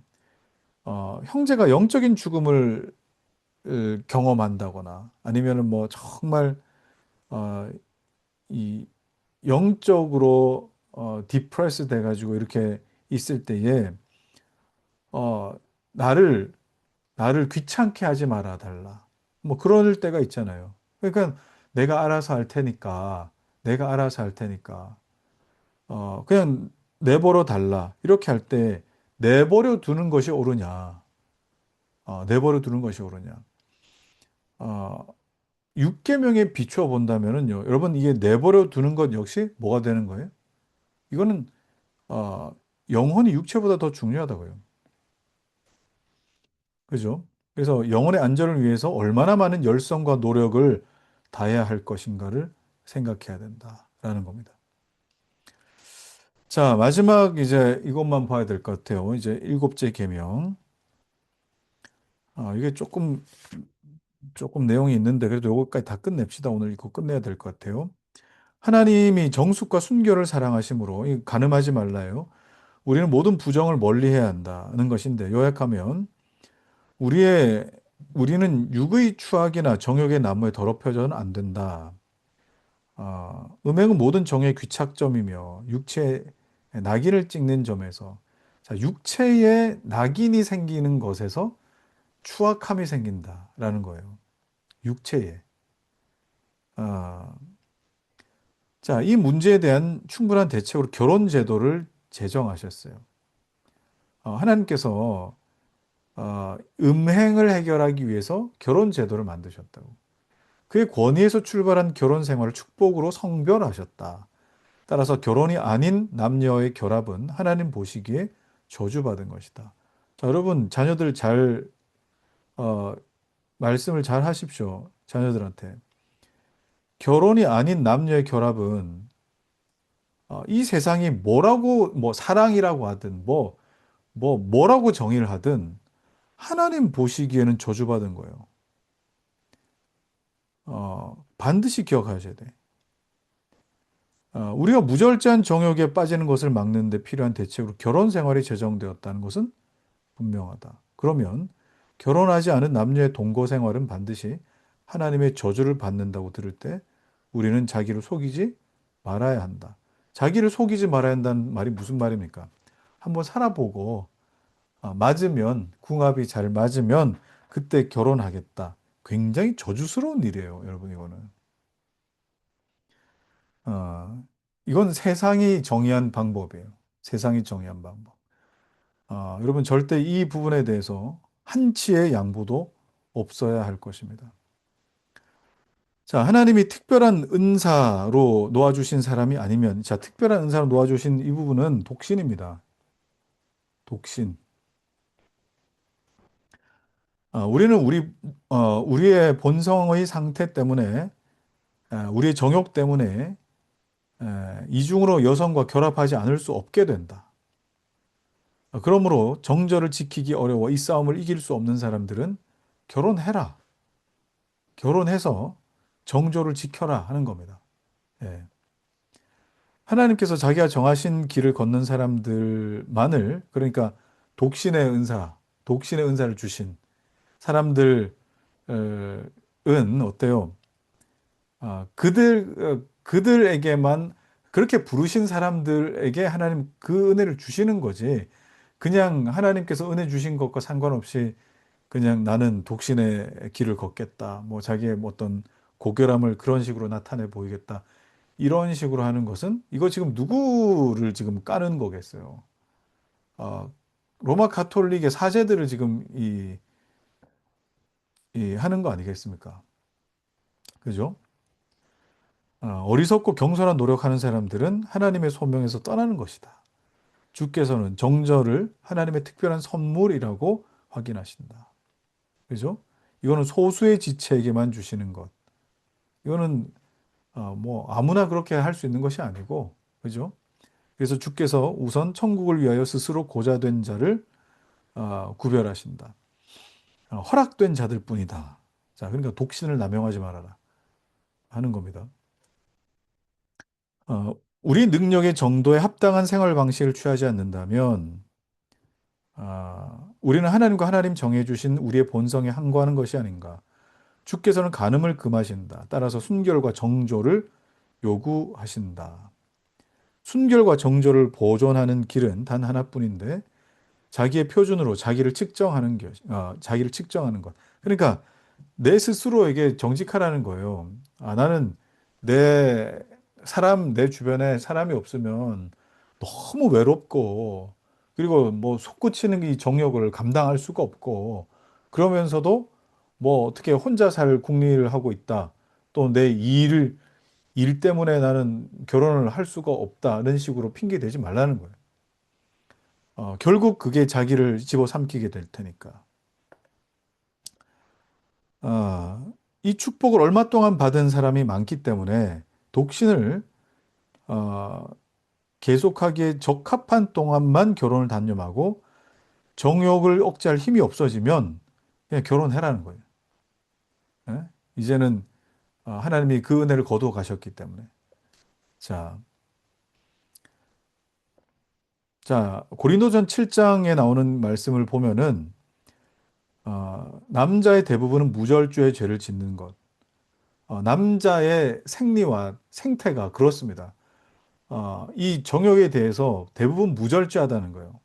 [SPEAKER 1] 형제가 영적인 죽음을 경험한다거나 아니면은 뭐 정말, 어, 이 영적으로, 디프레스 돼가지고 이렇게 있을 때에, 어, 나를, 나를 귀찮게 하지 말아 달라. 뭐 그럴 때가 있잖아요. 그러니까 내가 알아서 할 테니까, 내가 알아서 할 테니까, 그냥 내버려 달라. 이렇게 할 때 내버려 두는 것이 옳으냐? 내버려 두는 것이 옳으냐? 어, 6계명에 비추어 본다면은요. 여러분 이게 내버려 두는 것 역시 뭐가 되는 거예요? 이거는 어, 영혼이 육체보다 더 중요하다고요. 그죠? 그래서 영혼의 안전을 위해서 얼마나 많은 열성과 노력을 다해야 할 것인가를 생각해야 된다라는 겁니다. 자, 마지막 이제 이것만 봐야 될 것 같아요. 이제 일곱째 계명. 이게 조금 내용이 있는데 그래도 요거까지 다 끝냅시다. 오늘 이거 끝내야 될 것 같아요. 하나님이 정숙과 순결을 사랑하심으로 간음하지 말라요. 우리는 모든 부정을 멀리해야 한다는 것인데 요약하면 우리의 우리는 육의 추악이나 정욕의 나무에 더럽혀져는 안 된다. 음행은 모든 정의 귀착점이며 육체에 낙인을 찍는 점에서 자, 육체에 낙인이 생기는 것에서 추악함이 생긴다라는 거예요. 육체에. 아, 자, 이 문제에 대한 충분한 대책으로 결혼 제도를 제정하셨어요. 하나님께서 음행을 해결하기 위해서 결혼 제도를 만드셨다고. 그의 권위에서 출발한 결혼 생활을 축복으로 성별하셨다. 따라서 결혼이 아닌 남녀의 결합은 하나님 보시기에 저주받은 것이다. 자, 여러분, 자녀들 어, 말씀을 잘 하십시오. 자녀들한테. 결혼이 아닌 남녀의 결합은 이 세상이 뭐라고, 뭐, 사랑이라고 하든, 뭐라고 정의를 하든, 하나님 보시기에는 저주받은 거예요. 반드시 기억하셔야 돼. 우리가 무절제한 정욕에 빠지는 것을 막는 데 필요한 대책으로 결혼 생활이 제정되었다는 것은 분명하다. 그러면 결혼하지 않은 남녀의 동거 생활은 반드시 하나님의 저주를 받는다고 들을 때 우리는 자기를 속이지 말아야 한다. 자기를 속이지 말아야 한다는 말이 무슨 말입니까? 한번 살아보고 맞으면 궁합이 잘 맞으면 그때 결혼하겠다. 굉장히 저주스러운 일이에요, 여러분 이거는. 어, 이건 세상이 정의한 방법이에요. 세상이 정의한 방법. 여러분 절대 이 부분에 대해서 한치의 양보도 없어야 할 것입니다. 자, 하나님이 특별한 은사로 놓아주신 사람이 아니면, 자, 특별한 은사로 놓아주신 이 부분은 독신입니다. 독신. 우리는 우리의 본성의 상태 때문에, 우리의 정욕 때문에, 이중으로 여성과 결합하지 않을 수 없게 된다. 그러므로 정절을 지키기 어려워 이 싸움을 이길 수 없는 사람들은 결혼해라. 결혼해서 정조를 지켜라 하는 겁니다. 예. 하나님께서 자기가 정하신 길을 걷는 사람들만을, 그러니까 독신의 은사, 독신의 은사를 주신 사람들은 어때요? 그들에게만, 그렇게 부르신 사람들에게 하나님 그 은혜를 주시는 거지. 그냥 하나님께서 은혜 주신 것과 상관없이 그냥 나는 독신의 길을 걷겠다. 뭐 자기의 뭐 어떤 고결함을 그런 식으로 나타내 보이겠다. 이런 식으로 하는 것은 이거 지금 누구를 지금 까는 거겠어요. 어, 로마 가톨릭의 사제들을 지금 이 하는 거 아니겠습니까? 그죠? 어리석고 겸손한 노력하는 사람들은 하나님의 소명에서 떠나는 것이다. 주께서는 정절을 하나님의 특별한 선물이라고 확인하신다. 그죠? 이거는 소수의 지체에게만 주시는 것. 이거는 뭐 아무나 그렇게 할 수 있는 것이 아니고, 그죠? 그래서 주께서 우선 천국을 위하여 스스로 고자된 자를 구별하신다. 허락된 자들 뿐이다. 자, 그러니까 독신을 남용하지 말아라 하는 겁니다. 우리 능력의 정도에 합당한 생활 방식을 취하지 않는다면, 우리는 하나님과 하나님 정해주신 우리의 본성에 항거하는 것이 아닌가. 주께서는 간음을 금하신다. 따라서 순결과 정조를 요구하신다. 순결과 정조를 보존하는 길은 단 하나뿐인데 자기의 표준으로 자기를 측정하는 것. 그러니까 내 스스로에게 정직하라는 거예요. 나는 내 주변에 사람이 없으면 너무 외롭고, 그리고 뭐 솟구치는 이 정욕을 감당할 수가 없고, 그러면서도 뭐 어떻게 혼자 살 궁리를 하고 있다. 또 일 때문에 나는 결혼을 할 수가 없다는 식으로 핑계 대지 말라는 거예요. 결국 그게 자기를 집어삼키게 될 테니까. 아, 이 축복을 얼마 동안 받은 사람이 많기 때문에 독신을 어, 계속하기에 적합한 동안만 결혼을 단념하고 정욕을 억제할 힘이 없어지면 그냥 결혼해라는 거예요. 예? 이제는 하나님이 그 은혜를 거두어 가셨기 때문에. 자, 고린도전 7장에 나오는 말씀을 보면은 남자의 대부분은 무절주의 죄를 짓는 것. 남자의 생리와 생태가 그렇습니다. 이 정욕에 대해서 대부분 무절제하다는 거예요.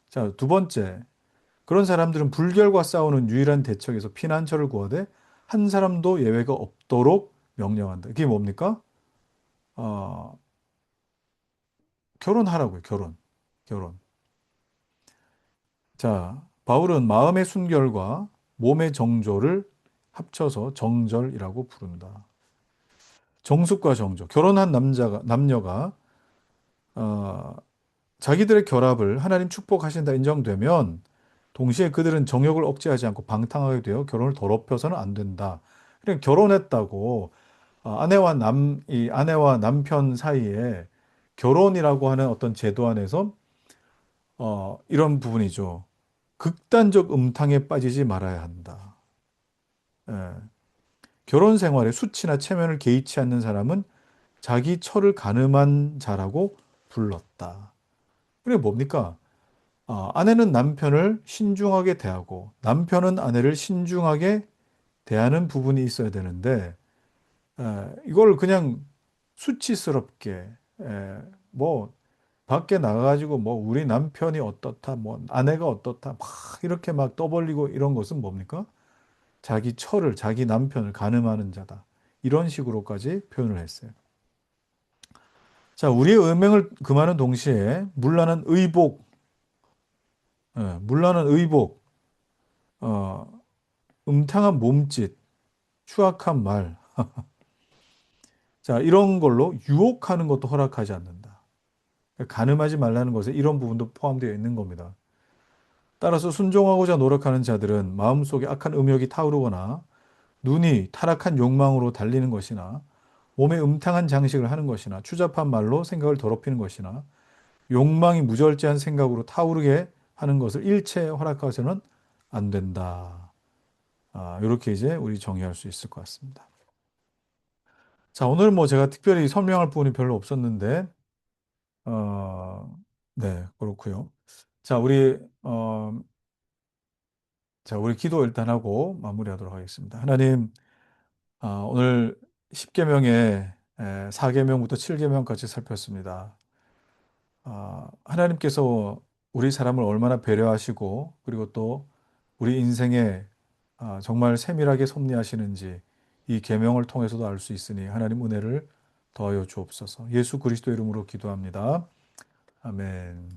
[SPEAKER 1] 자, 두 번째, 그런 사람들은 불결과 싸우는 유일한 대책에서 피난처를 구하되 한 사람도 예외가 없도록 명령한다. 이게 뭡니까? 어, 결혼하라고요, 결혼. 결혼. 자, 바울은 마음의 순결과 몸의 정조를 합쳐서 정절이라고 부른다. 정숙과 정조. 결혼한 남녀가 어, 자기들의 결합을 하나님 축복하신다 인정되면 동시에 그들은 정욕을 억제하지 않고 방탕하게 되어 결혼을 더럽혀서는 안 된다. 그냥 결혼했다고 이 아내와 남편 사이에 결혼이라고 하는 어떤 제도 안에서 이런 부분이죠. 극단적 음탕에 빠지지 말아야 한다. 예. 결혼 생활에 수치나 체면을 개의치 않는 사람은 자기 처를 가늠한 자라고 불렀다. 그게 뭡니까? 아내는 남편을 신중하게 대하고 남편은 아내를 신중하게 대하는 부분이 있어야 되는데 이걸 그냥 수치스럽게 뭐 밖에 나가가지고 뭐 우리 남편이 어떻다, 뭐 아내가 어떻다, 막 이렇게 막 떠벌리고 이런 것은 뭡니까? 자기 처를, 자기 남편을 간음하는 자다. 이런 식으로까지 표현을 했어요. 자, 우리의 음행을 금하는 동시에 문란한 의복, 문란한 의복, 어, 음탕한 몸짓, 추악한 말, 자, 이런 걸로 유혹하는 것도 허락하지 않는다. 간음하지 말라는 것에 이런 부분도 포함되어 있는 겁니다. 따라서 순종하고자 노력하는 자들은 마음속에 악한 음욕이 타오르거나 눈이 타락한 욕망으로 달리는 것이나 몸에 음탕한 장식을 하는 것이나 추잡한 말로 생각을 더럽히는 것이나 욕망이 무절제한 생각으로 타오르게 하는 것을 일체 허락해서는 안 된다. 이렇게 이제 우리 정의할 수 있을 것 같습니다. 자, 오늘 뭐 제가 특별히 설명할 부분이 별로 없었는데, 어, 네, 그렇고요. 자, 우리 기도 일단 하고 마무리하도록 하겠습니다. 하나님, 오늘 10계명의 4계명부터 7계명까지 살폈습니다. 하나님께서 우리 사람을 얼마나 배려하시고 그리고 또 우리 인생에 정말 세밀하게 섭리하시는지 이 계명을 통해서도 알 수 있으니 하나님 은혜를 더하여 주옵소서. 예수 그리스도 이름으로 기도합니다. 아멘.